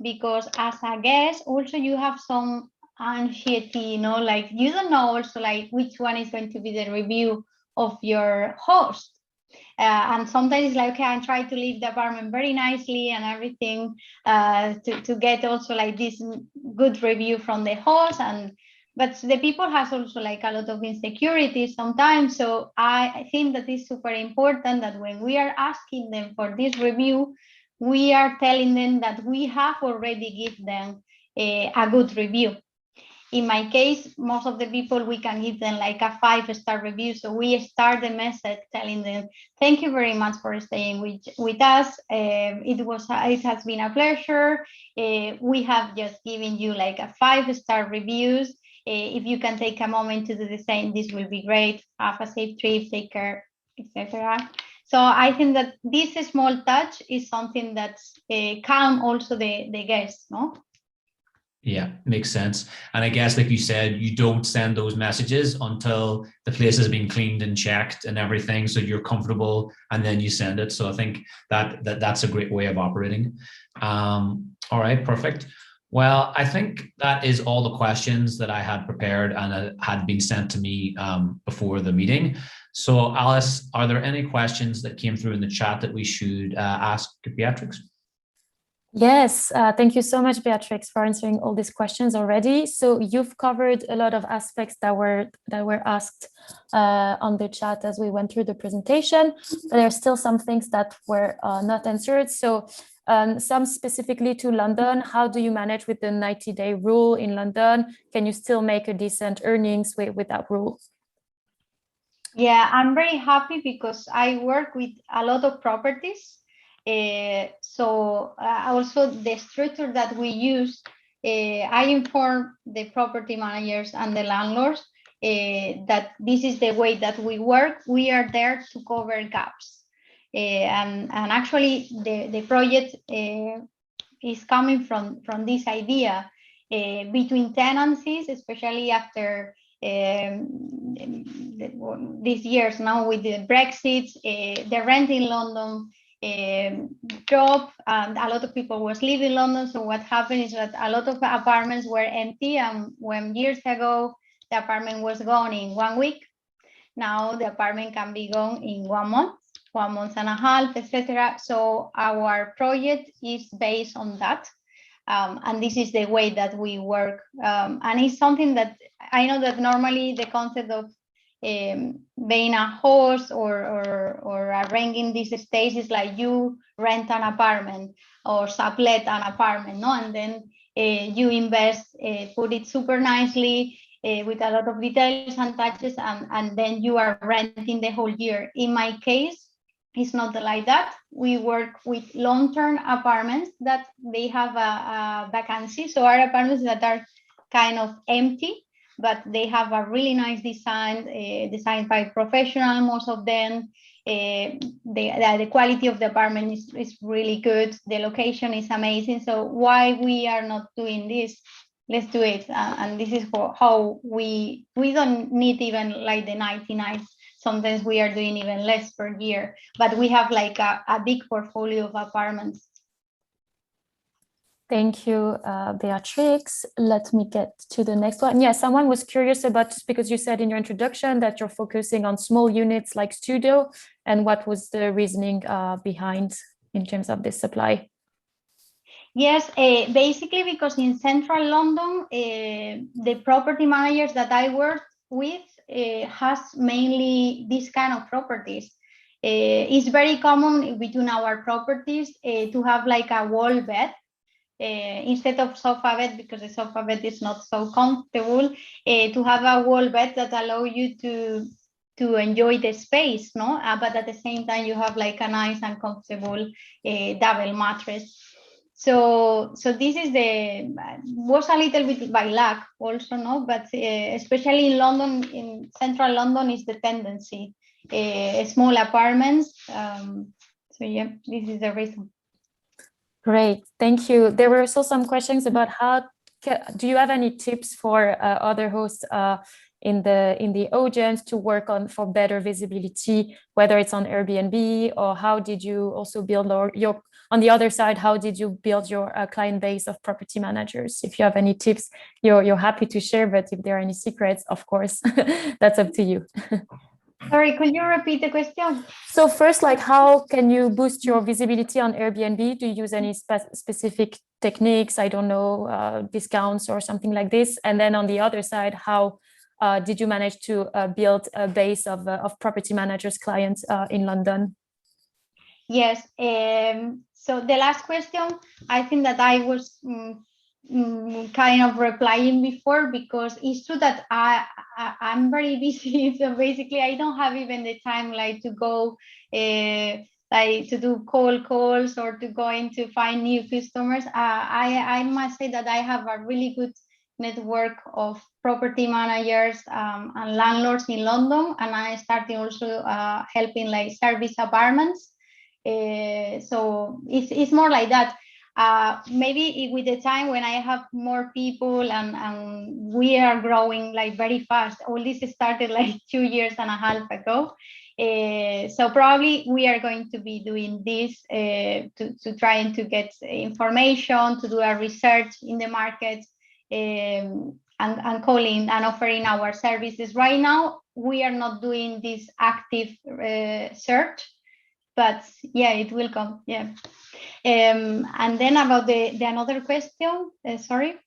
because as a guest, also you have some anxiety, you know, like you don't know also like which one is going to be the review of your host. And sometimes it's like, okay, I try to leave the apartment very nicely and everything to get also like this good review from the host. But the people has also like a lot of insecurities sometimes. So I think that it's super important that when we are asking them for this review, we are telling them that we have already given them a good review. In my case, most of the people, we can give them like a 5-star review. So we start the message telling them, thank you very much for staying with us. It has been a pleasure. We have just given you like a 5-star reviews. If you can take a moment to do the same, this will be great. Have a safe trip, take care, etc. So I think that this small touch is something that's calm also the guests, no? Yeah, makes sense. And I guess, like you said, you don't send those messages until the place has been cleaned and checked and everything, so you're comfortable, and then you send it. So I think that's a great way of operating. All right, perfect. Well, I think that is all the questions that I had prepared and had been sent to me before the meeting. So Alice, are there any questions that came through in the chat that we should ask Beatrix? Yes, thank you so much, Beatrix, for answering all these questions already. So you've covered a lot of aspects that were asked on the chat as we went through the presentation, but there are still some things that were not answered. So some specifically to London, how do you manage with the 90-day rule in London? Can you still make a decent earnings with that rule? Yeah, I'm very happy because I work with a lot of properties. So also the structure that we use, I inform the property managers and the landlords that this is the way that we work. We are there to cover gaps. And actually the project is coming from this idea between tenancies, especially after these years now with the Brexit, the rent in London dropped, and a lot of people was leaving London. So what happened is that a lot of apartments were empty, and when years ago the apartment was gone in 1 week, now the apartment can be gone in 1 month, 1 month and a half, etc. So our project is based on that. And this is the way that we work. And it's something that I know that normally the concept of being a host or arranging these stays is like you rent an apartment or sublet an apartment, no? And then you invest, put it super nicely with a lot of details and touches, and then you are renting the whole year. In my case, it's not like that. We work with long-term apartments that they have a vacancy. So our apartments that are kind of empty, but they have a really nice design, designed by professional, most of them. The quality of the apartment is really good. The location is amazing. So why we are not doing this? Let's do it. And this is how we don't need even like the 99. Sometimes we are doing even less per year, but we have like a big portfolio of apartments. Thank you, Beatrix. Let me get to the next one. Yeah, someone was curious about, because you said in your introduction that you're focusing on small units like studio, and what was the reasoning behind in terms of this supply? Yes, basically because in central London, the property managers that I work with has mainly this kind of properties. It's very common between our properties to have like a wall bed. Instead of sofa bed, because the sofa bed is not so comfortable, to have a wall bed that allow you to enjoy the space, no? But at the same time, you have like a nice and comfortable double mattress. So this is was a little bit by luck also, no? But especially in London, in central London, is the tendency, small apartments. So yeah, this is the reason. Great, thank you. There were also some questions about do you have any tips for other hosts in the audience to work on for better visibility, whether it's on Airbnb, or how did you also build your on the other side, how did you build your client base of property managers? If you have any tips, you're happy to share, but if there are any secrets, of course, that's up to you. Sorry, could you repeat the question? So first, like, how can you boost your visibility on Airbnb? Do you use any specific techniques? I don't know, discounts or something like this. And then on the other side, how did you manage to build a base of property managers clients in London? Yes. So the last question, I think that I was kind of replying before, because it's true that I'm very busy. So basically, I don't have even the time like to go like to do cold calls or to go in to find new customers. I must say that I have a really good network of property managers and landlords in London, and I started also helping like service apartments. So it's more like that. Maybe with the time when I have more people and we are growing like very fast. All this started like 2.5 years ago. So probably we are going to be doing this to trying to get information, to do a research in the market, and calling and offering our services. Right now, we are not doing this active search, but yeah, it will come. Yeah. And then about the another question, sorry.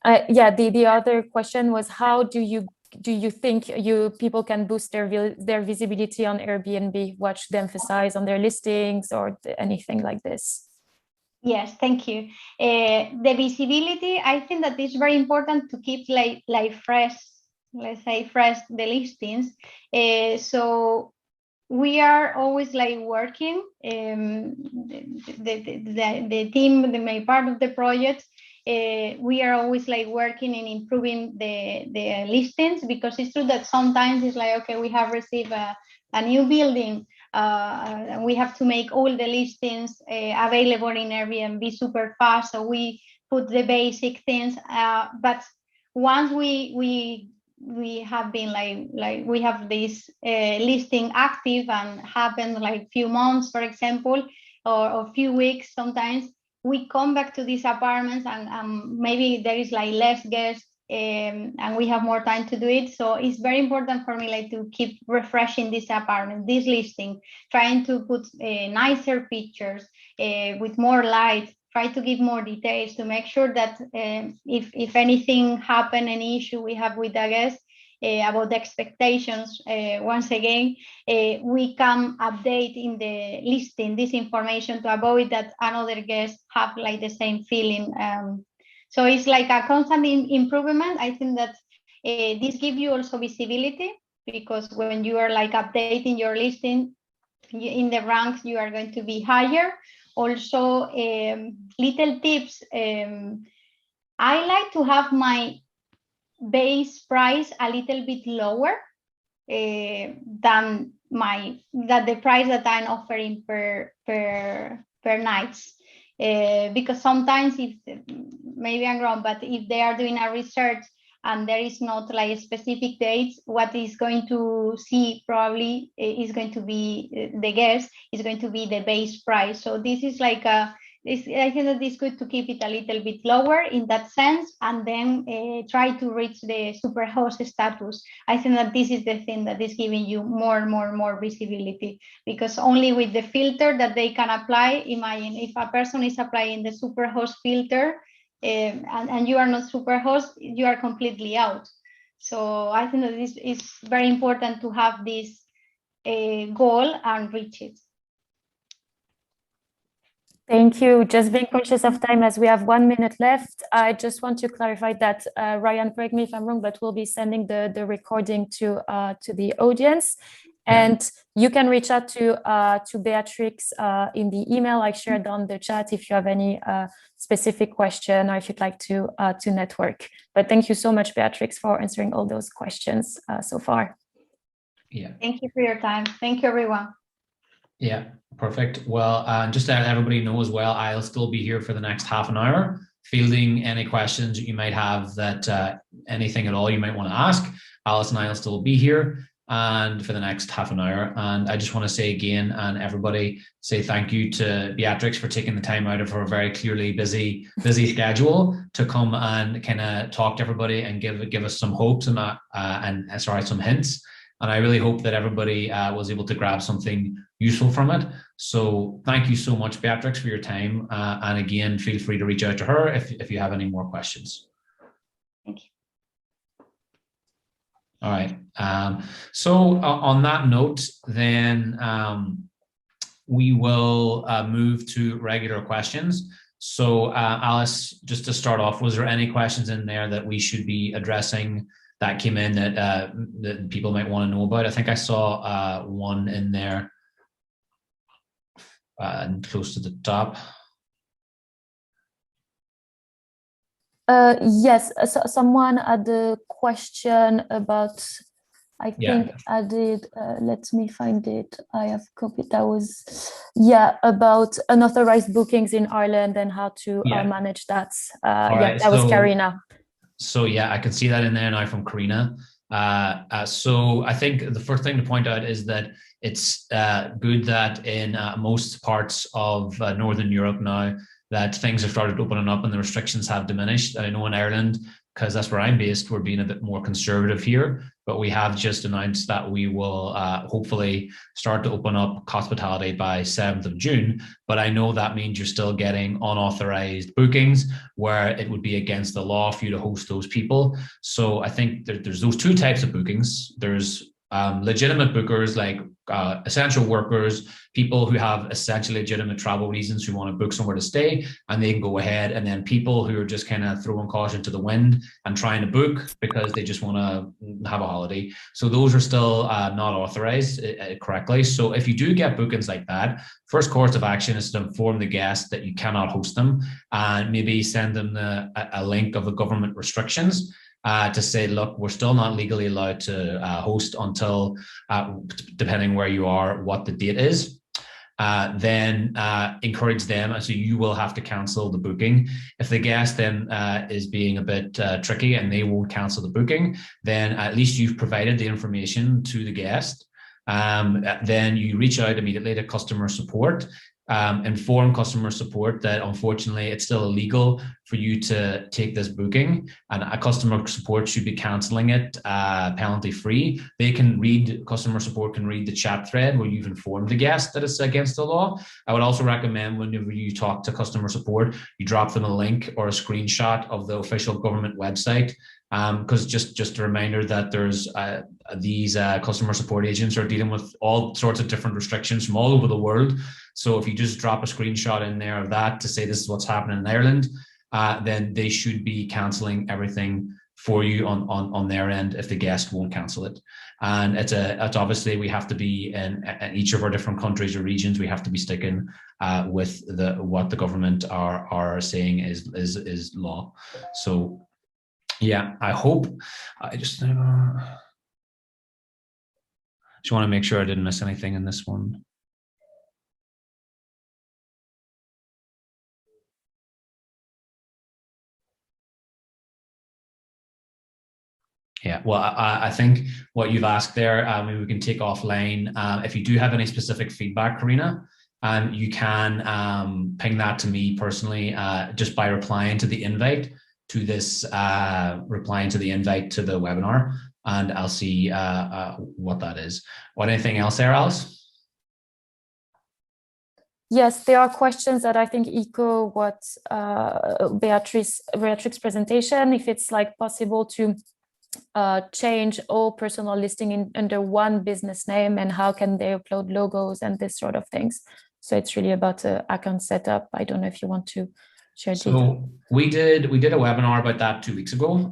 Yeah, the other question was, how do you think people can boost their visibility on Airbnb? What should they emphasize on their listings or anything like this? Yes, thank you. The visibility, I think that it's very important to keep like fresh, let's say fresh the listings. So we are always like working, the team, the main part of the project, we are always like working in improving the listings, because it's true that sometimes it's like, okay, we have received a new building, and we have to make all the listings available in Airbnb super fast, so we put the basic things, but once we have been like we have this listing active and happened like few months, for example, or a few weeks, sometimes we come back to these apartments and maybe there is like less guests, and we have more time to do it. So it's very important for me like to keep refreshing this apartment, this listing, trying to put nicer pictures with more light, try to give more details to make sure that if anything happen, any issue we have with the guest about the expectations, once again, we can update in the listing this information to avoid that another guest have like the same feeling. So it's like a constant improvement. I think that this gives you also visibility, because when you are like updating your listing in the ranks, you are going to be higher. Also, little tips. I like to have my base price a little bit lower than the price that I'm offering per nights. Because sometimes, if maybe I'm wrong, but if they are doing a research and there is not like specific dates, what is going to see probably is going to be the guest is going to be the base price. So this is like I think that it's good to keep it a little bit lower in that sense, and then try to reach the Superhost status. I think that this is the thing that is giving you more visibility, because only with the filter that they can apply, imagine if a person is applying the Superhost filter and you are not Superhost, you are completely out. So I think that this is very important to have this goal and reach it. Thank you. Just being conscious of time as we have 1 minute left. I just want to clarify that, Ryan, correct me if I'm wrong, but we'll be sending the recording to the audience. And you can reach out to Beatrix in the email I shared on the chat if you have any specific question or if you'd like to network. But thank you so much, Beatrix, for answering all those questions so far. Yeah. Thank you for your time. Thank you, everyone. Yeah, perfect. Well, just to let everybody know as well, I'll still be here for the next half an hour, fielding any questions you might have, that anything at all you might want to ask. Alice and I'll still be here and for the next half an hour. And I just want to say again, and everybody, say thank you to Beatrix for taking the time out of her very clearly busy schedule to come and kind of talk to everybody and give us some hopes and some hints. And I really hope that everybody was able to grab something useful from it. So thank you so much, Beatrix, for your time. And again, feel free to reach out to her if you have any more questions. Thank you. All right. So on that note, then we will move to regular questions. So Alice, just to start off, was there any questions in there that we should be addressing that came in that people might want to know about? I think I saw one in there close to the top. Yes, so someone had a question about, I think I did, let me find it. I have copied, that was, about unauthorized bookings in Ireland and how to manage that. Right, that was Karina. So I can see that in there now from Karina. So I think the first thing to point out is that it's good that in most parts of Northern Europe now that things have started opening up and the restrictions have diminished. I know in Ireland, because that's where I'm based, we're being a bit more conservative here, but we have just announced that we will hopefully start to open up hospitality by 7th of June. But I know that means you're still getting unauthorized bookings where it would be against the law for you to host those people. So I think there's those two types of bookings. There's legitimate bookers like essential workers, people who have essentially legitimate travel reasons who want to book somewhere to stay, and they can go ahead. And then people who are just kind of throwing caution to the wind and trying to book because they just want to have a holiday. So those are still not authorized correctly. So if you do get bookings like that, first course of action is to inform the guest that you cannot host them and maybe send them a link of the government restrictions. To say, look, we're still not legally allowed to host until, depending where you are, what the date is. Then encourage them, so you will have to cancel the booking. If the guest then is being a bit tricky and they won't cancel the booking, then at least you've provided the information to the guest. Then you reach out immediately to customer support. inform customer support that unfortunately it's still illegal for you to take this booking, and a customer support should be cancelling it penalty free. Customer support can read the chat thread where you've informed the guest that it's against the law. I would also recommend whenever you talk to customer support, you drop them a link or a screenshot of the official government website. Because just a reminder that there's these customer support agents are dealing with all sorts of different restrictions from all over the world. So if you just drop a screenshot in there of that to say this is what's happening in Ireland, then they should be cancelling everything for you on their end if the guest won't cancel it. And it's obviously we have to be in each of our different countries or regions. We have to be sticking with what the government are saying is law. So. Yeah, I hope. I just want to make sure I didn't miss anything in this one. Yeah, well, I think what you've asked there, maybe we can take offline. If you do have any specific feedback, Karina, you can ping that to me personally just by replying to the invite. To this, replying to the invite to the webinar, and I'll see what that is. Anything else there, Alice? Yes, there are questions that I think echo what Beatrix's presentation. If it's like possible to change all personal listing under one business name, and how can they upload logos and this sort of things. So it's really about account setup. I don't know if you want to. So we did a webinar about that 2 weeks ago.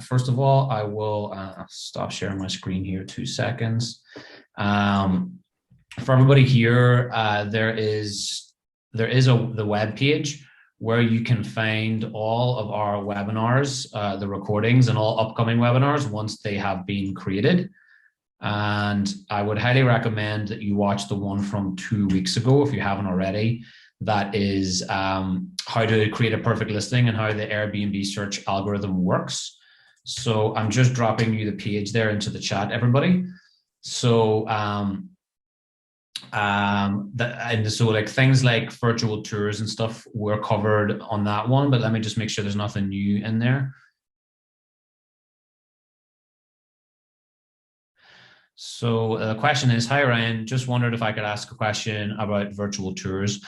First of all, I will stop sharing my screen here 2 seconds. For everybody here, there is the web page where you can find all of our webinars, the recordings, and all upcoming webinars once they have been created. And I would highly recommend that you watch the one from 2 weeks ago if you haven't already. That is how to create a perfect listing and how the Airbnb search algorithm works. So I'm just dropping you the page there into the chat, everybody. So so like things like virtual tours and stuff were covered on that one, but let me just make sure there's nothing new in there. So the question is, hi Ryan, just wondered if I could ask a question about virtual tours.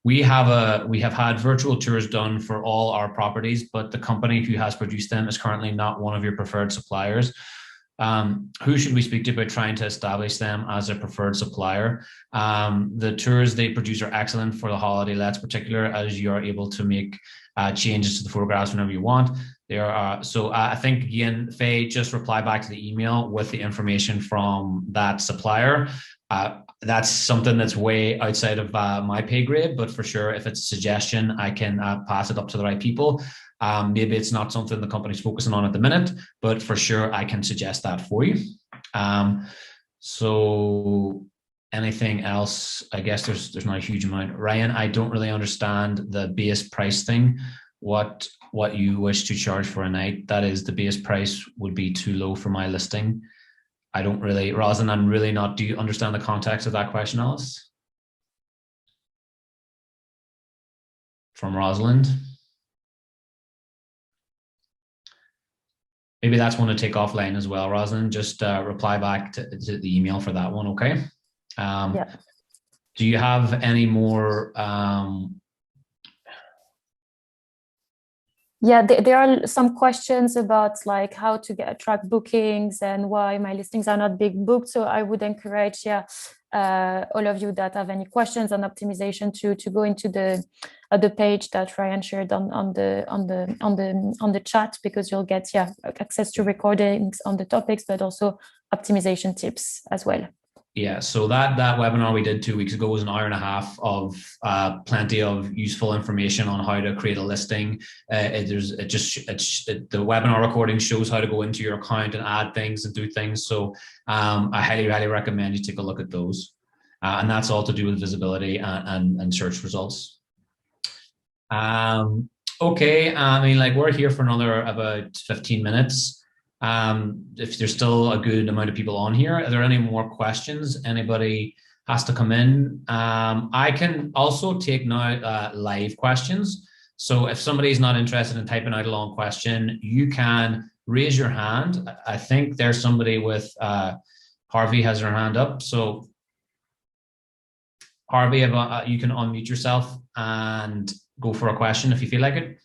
We have had virtual tours done for all our properties, but the company who has produced them is currently not one of your preferred suppliers. Who should we speak to about trying to establish them as a preferred supplier? The tours they produce are excellent for the holiday lets, particular as you are able to make changes to the photographs whenever you want. So I think again, Faye, just reply back to the email with the information from that supplier. That's something that's way outside of my pay grade, but for sure, if it's a suggestion, I can pass it up to the right people. Maybe it's not something the company's focusing on at the minute, but for sure, I can suggest that for you. So anything else? I guess there's not a huge amount. Ryan, I don't really understand the base price thing. What you wish to charge for a night? That is, the base price would be too low for my listing. I don't really, Rosalind, I'm really not, do you understand the context of that question, Alice? From Rosalind? Maybe that's one to take offline as well, Rosalind. Just reply back to the email for that one, okay? Yeah. Do you have any more? Yeah, there are some questions about like how to attract bookings and why my listings are not big booked. So I would encourage, all of you that have any questions on optimization to go into the page that Ryan shared on the chat, because you'll get access to recordings on the topics, but also optimization tips as well. Yeah, so that webinar we did 2 weeks ago was an hour and a half of plenty of useful information on how to create a listing. The webinar recording shows how to go into your account and add things and do things. So I highly recommend you take a look at those. And that's all to do with visibility and search results. Okay, I mean, like we're here for another about 15 minutes. If there's still a good amount of people on here, are there any more questions? Anybody has to come in. I can also take now live questions. So if somebody's not interested in typing out a long question, you can raise your hand. I think there's somebody with Harvey has her hand up. So Harvey, you can unmute yourself and go for a question if you feel like it.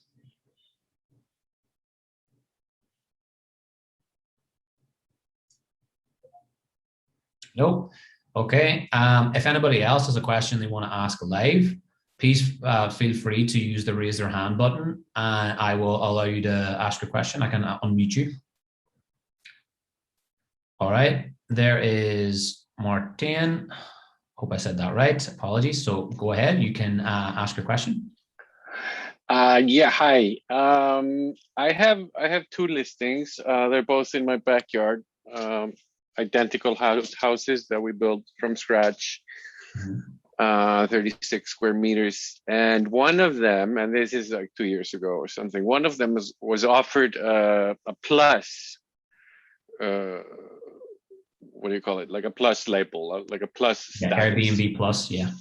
No. Okay. If anybody else has a question they want to ask live, please feel free to use the raise their hand button, and I will allow you to ask your question. I can unmute you. All right. There is Martin. Hope I said that right. Apologies. So go ahead. You can ask your question. Yeah. Hi. I have two listings. They're both in my backyard. Identical houses that we built from scratch, 36 square meters. And one of them, and this is like 2 years ago or something, one of them was offered a plus, what do you call it? Like a plus label, like a plus status. Airbnb plus, yeah.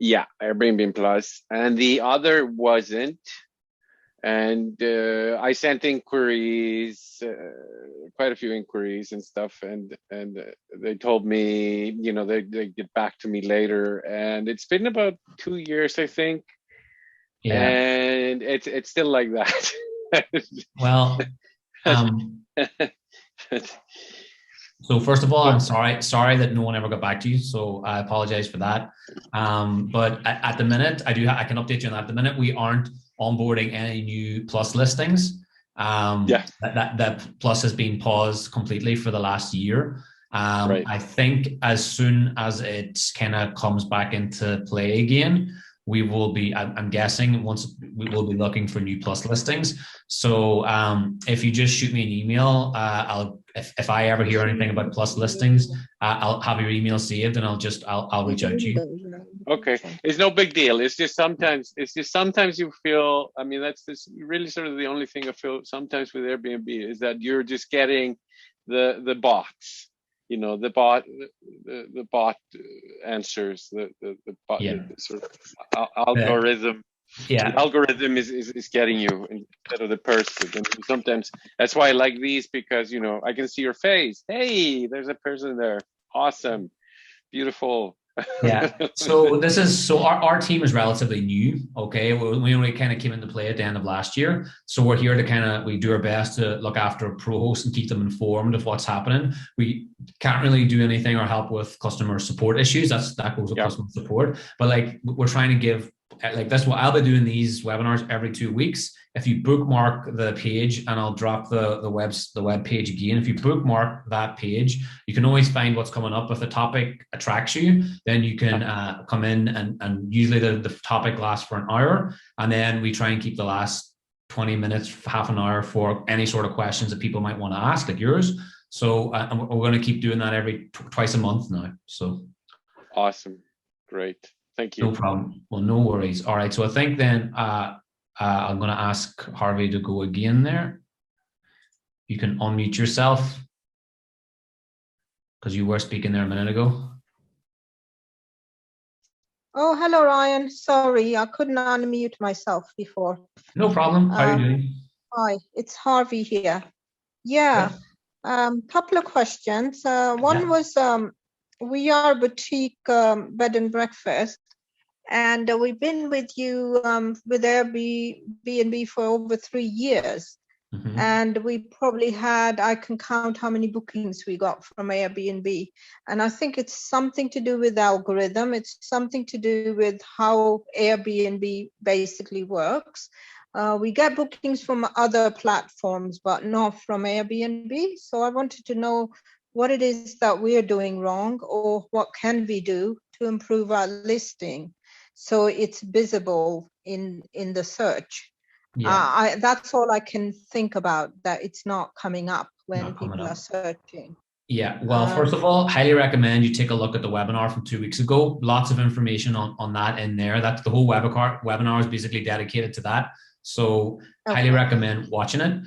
Yeah, Airbnb plus. And the other wasn't. And I sent inquiries, quite a few inquiries and stuff, and they told me, you know, they get back to me later. And it's been about 2 years, I think. Yeah. And it's still like that. Well, so first of all, I'm sorry that no one ever got back to you. So I apologize for that. But at the minute, I can update you on that. At the minute, we aren't onboarding any new plus listings. That plus has been paused completely for the last year. Right. I think as soon as it kind of comes back into play again, we will be, I'm guessing, once we will be looking for new plus listings. So if you just shoot me an email, if I ever hear anything about plus listings, I'll have your email saved, and I'll reach out to you. Okay, it's no big deal. It's just sometimes you feel, I mean, that's really sort of the only thing I feel sometimes with Airbnb is that you're just getting the bots. You know, the bot answers, the bot, the sort of algorithm. Yeah, the algorithm is getting you instead of the person. And sometimes that's why I like these, because, you know, I can see your face. Hey, there's a person there. Awesome, beautiful. Yeah. So our team is relatively new. Okay, we only kind of came into play at the end of last year. So we're here to we do our best to look after Pro-Host and keep them informed of what's happening. We can't really do anything or help with customer support issues. That goes with customer support. But like, we're trying to give, like, that's what I'll be doing, these webinars every 2 weeks. If you bookmark the page, and I'll drop the web page again. If you bookmark that page, you can always find what's coming up. If the topic attracts you, then you can come in, and usually the topic lasts for an hour, and then we try and keep the last 20 minutes, half an hour, for any sort of questions that people might want to ask, like yours. So we're going to keep doing that twice a month now. So awesome, great, thank you. No problem. Well, no worries. All right. So I think then I'm going to ask Harvey to go again there. You can unmute yourself, because you were speaking there a minute ago. Oh, hello, Ryan. Sorry, I couldn't unmute myself before. No problem. How are you doing? Hi, it's Harvey here. Yeah, couple of questions. One was, we are a boutique bed and breakfast, and we've been with you with Airbnb for over 3 years. Mm-hmm. And we probably had, I can count how many bookings we got from Airbnb. And I think it's something to do with algorithm. It's something to do with how Airbnb basically works. We get bookings from other platforms, but not from Airbnb. So I wanted to know what it is that we're doing wrong, or what can we do to improve our listing so it's visible in the search. Yeah. That's all I can think about, that it's not coming up when people are searching. Yeah, well, first of all, highly recommend you take a look at the webinar from 2 weeks ago. Lots of information on that in there. That's the whole webinar is basically dedicated to that. So highly recommend watching it.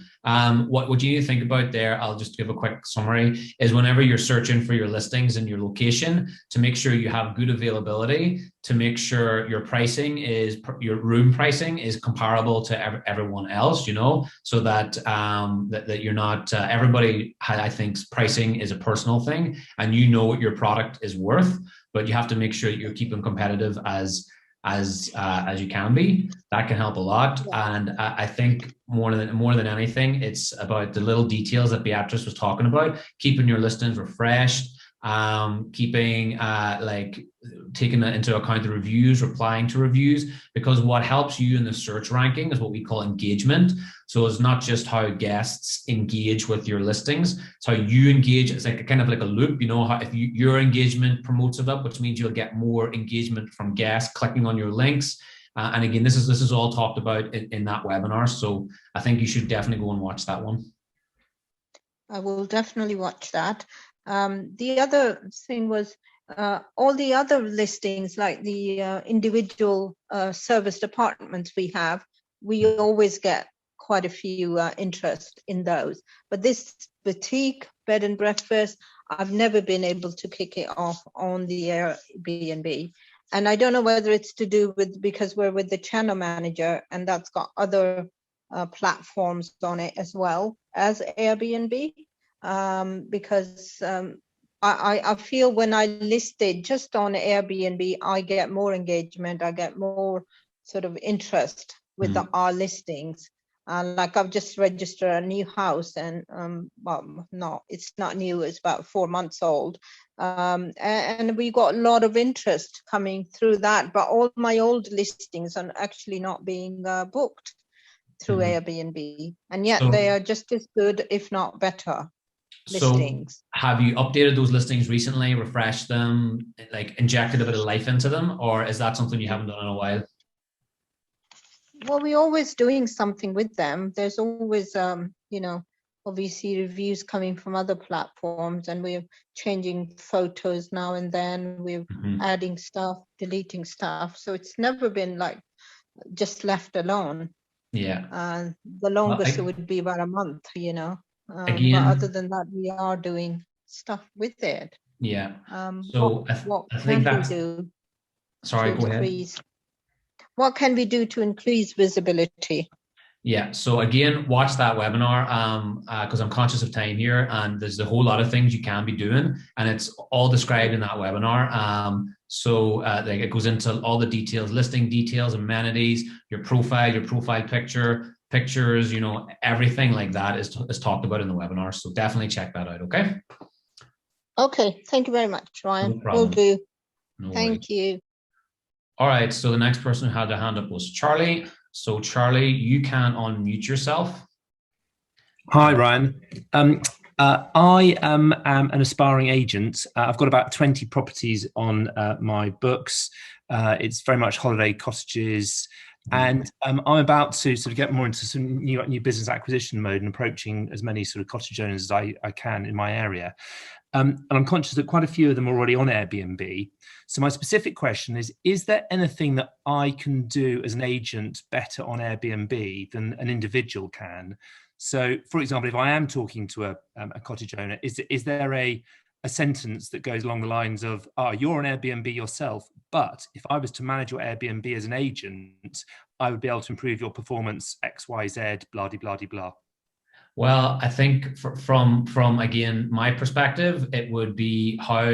What you need to think about there, I'll just give a quick summary, is whenever you're searching for your listings and your location, to make sure you have good availability, to make sure your pricing is, your room pricing is comparable to everyone else, you know, so that that you're not, everybody, I think pricing is a personal thing, and you know what your product is worth, but you have to make sure that you're keeping competitive as you can be. That can help a lot. And I think more than anything, it's about the little details that Beatrix was talking about, keeping your listings refreshed, keeping like taking into account the reviews, replying to reviews, because what helps you in the search ranking is what we call engagement. So it's not just how guests engage with your listings, it's how you engage. It's like kind of like a loop, you know, how if your engagement promotes it up, which means you'll get more engagement from guests clicking on your links. And again, this is all talked about in that webinar. So I think you should definitely go and watch that one. I will definitely watch that. The other thing was all the other listings, like the individual serviced apartments we have, we always get quite a few interest in those. But this boutique bed and breakfast, I've never been able to kick it off on the Airbnb. And I don't know whether it's to do with, because we're with the channel manager and that's got other platforms on it as well as Airbnb. Because I feel when I listed just on Airbnb, I get more engagement, I get more sort of interest with our listings. Like I've just registered a new house and well, no, it's not new, it's about 4 months old. And we got a lot of interest coming through that, but all my old listings are actually not being booked through Airbnb. And yet they are just as good, if not better. Listings. So have you updated those listings recently, refreshed them, like injected a bit of life into them, or is that something you haven't done in a while? Well, we're always doing something with them. There's always, you know, obviously reviews coming from other platforms, and we're changing photos now and then. We're adding stuff, deleting stuff. So it's never been like just left alone. Yeah. The longest it would be about a month, you know. Again, but other than that, we are doing stuff with it. Yeah. So what I think that's. do Sorry, go ahead. What can we do to increase visibility? Yeah, so again, watch that webinar because I'm conscious of time here, and there's a whole lot of things you can be doing, and it's all described in that webinar. So like it goes into all the details, listing details, amenities, your profile pictures, you know, everything like that is talked about in the webinar. So definitely check that out. Okay. Okay. Thank you very much, Ryan. No Will do. No Thank you. All right. So the next person who had their hand up was Charlie. So Charlie, you can unmute yourself. Hi, Ryan. I am an aspiring agent. I've got about 20 properties on my books. It's very much holiday cottages. And I'm about to sort of get more into some new business acquisition mode and approaching as many sort of cottage owners as I can in my area. And I'm conscious that quite a few of them are already on Airbnb. So my specific question is there anything that I can do as an agent better on Airbnb than an individual can? So, for example, if I am talking to a cottage owner, is there a sentence that goes along the lines of, you're on Airbnb yourself, but if I was to manage your Airbnb as an agent, I would be able to improve your performance X, Y, Z, blah, blah, blah, blah. Well, I think from again my perspective, it would be how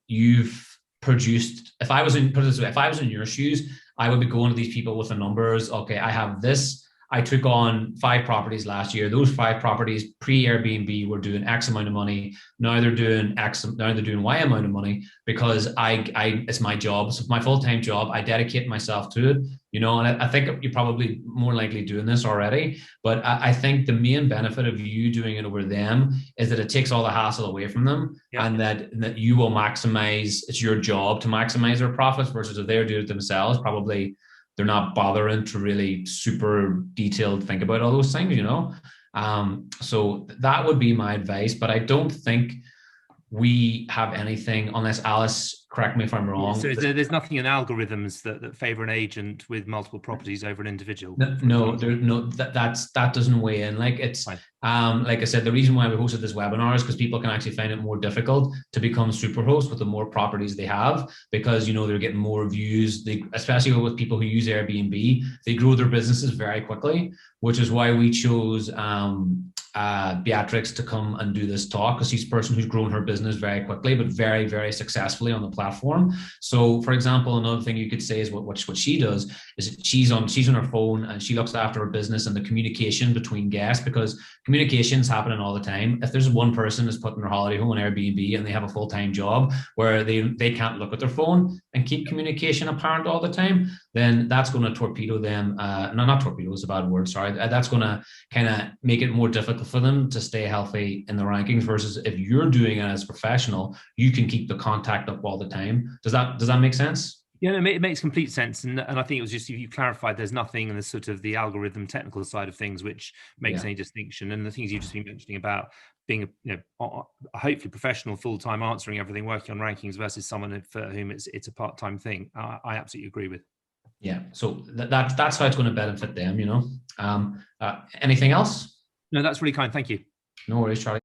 you've produced. If I was in your shoes, I would be going to these people with the numbers. Okay, I have this. I took on 5 properties last year. Those 5 properties pre-Airbnb were doing X amount of money. Now they're doing X. Now they're doing Y amount of money because it's my job. It's my full-time job. I dedicate myself to it. You know, and I think you're probably more likely doing this already. But I think the main benefit of you doing it over them is that it takes all the hassle away from them, and that you will maximize. It's your job to maximize their profits versus if they're doing it themselves, probably they're not bothering to really super detailed think about all those things, you know? So that would be my advice, but I don't think we have anything, unless Alice correct me if I'm wrong. So there's nothing in algorithms that favor an agent with multiple properties over an individual. No, that doesn't weigh in. Like it's Fine. like I said, the reason why we hosted this webinar is because people can actually find it more difficult to become Superhost with the more properties they have, because they're getting more views. Especially with people who use Airbnb, they grow their businesses very quickly, which is why we chose Beatrix to come and do this talk, because she's a person who's grown her business very quickly, but very, very successfully on the platform. So, for example, another thing you could say is what she does is she's on her phone and she looks after her business and the communication between guests, because communication's happening all the time. If there's one person is putting their holiday home on Airbnb and they have a full-time job where they can't look at their phone and keep communication apparent all the time, then that's going to torpedo them. Not torpedo is a bad word, sorry. That's going to kind of make it more difficult for them to stay healthy in the rankings, versus if you're doing it as a professional, you can keep the contact up all the time. Does that make sense? Yeah, no, it makes complete sense, and I think it was just you clarified. There's nothing in the sort of the algorithm technical side of things which makes any distinction, and the things you've just been mentioning about being a hopefully professional, full-time, answering everything, working on rankings versus someone for whom it's a part-time thing. I absolutely agree with. Yeah, so that's how it's going to benefit them. Anything else? No, that's really kind. Thank you. No worries, Charlie.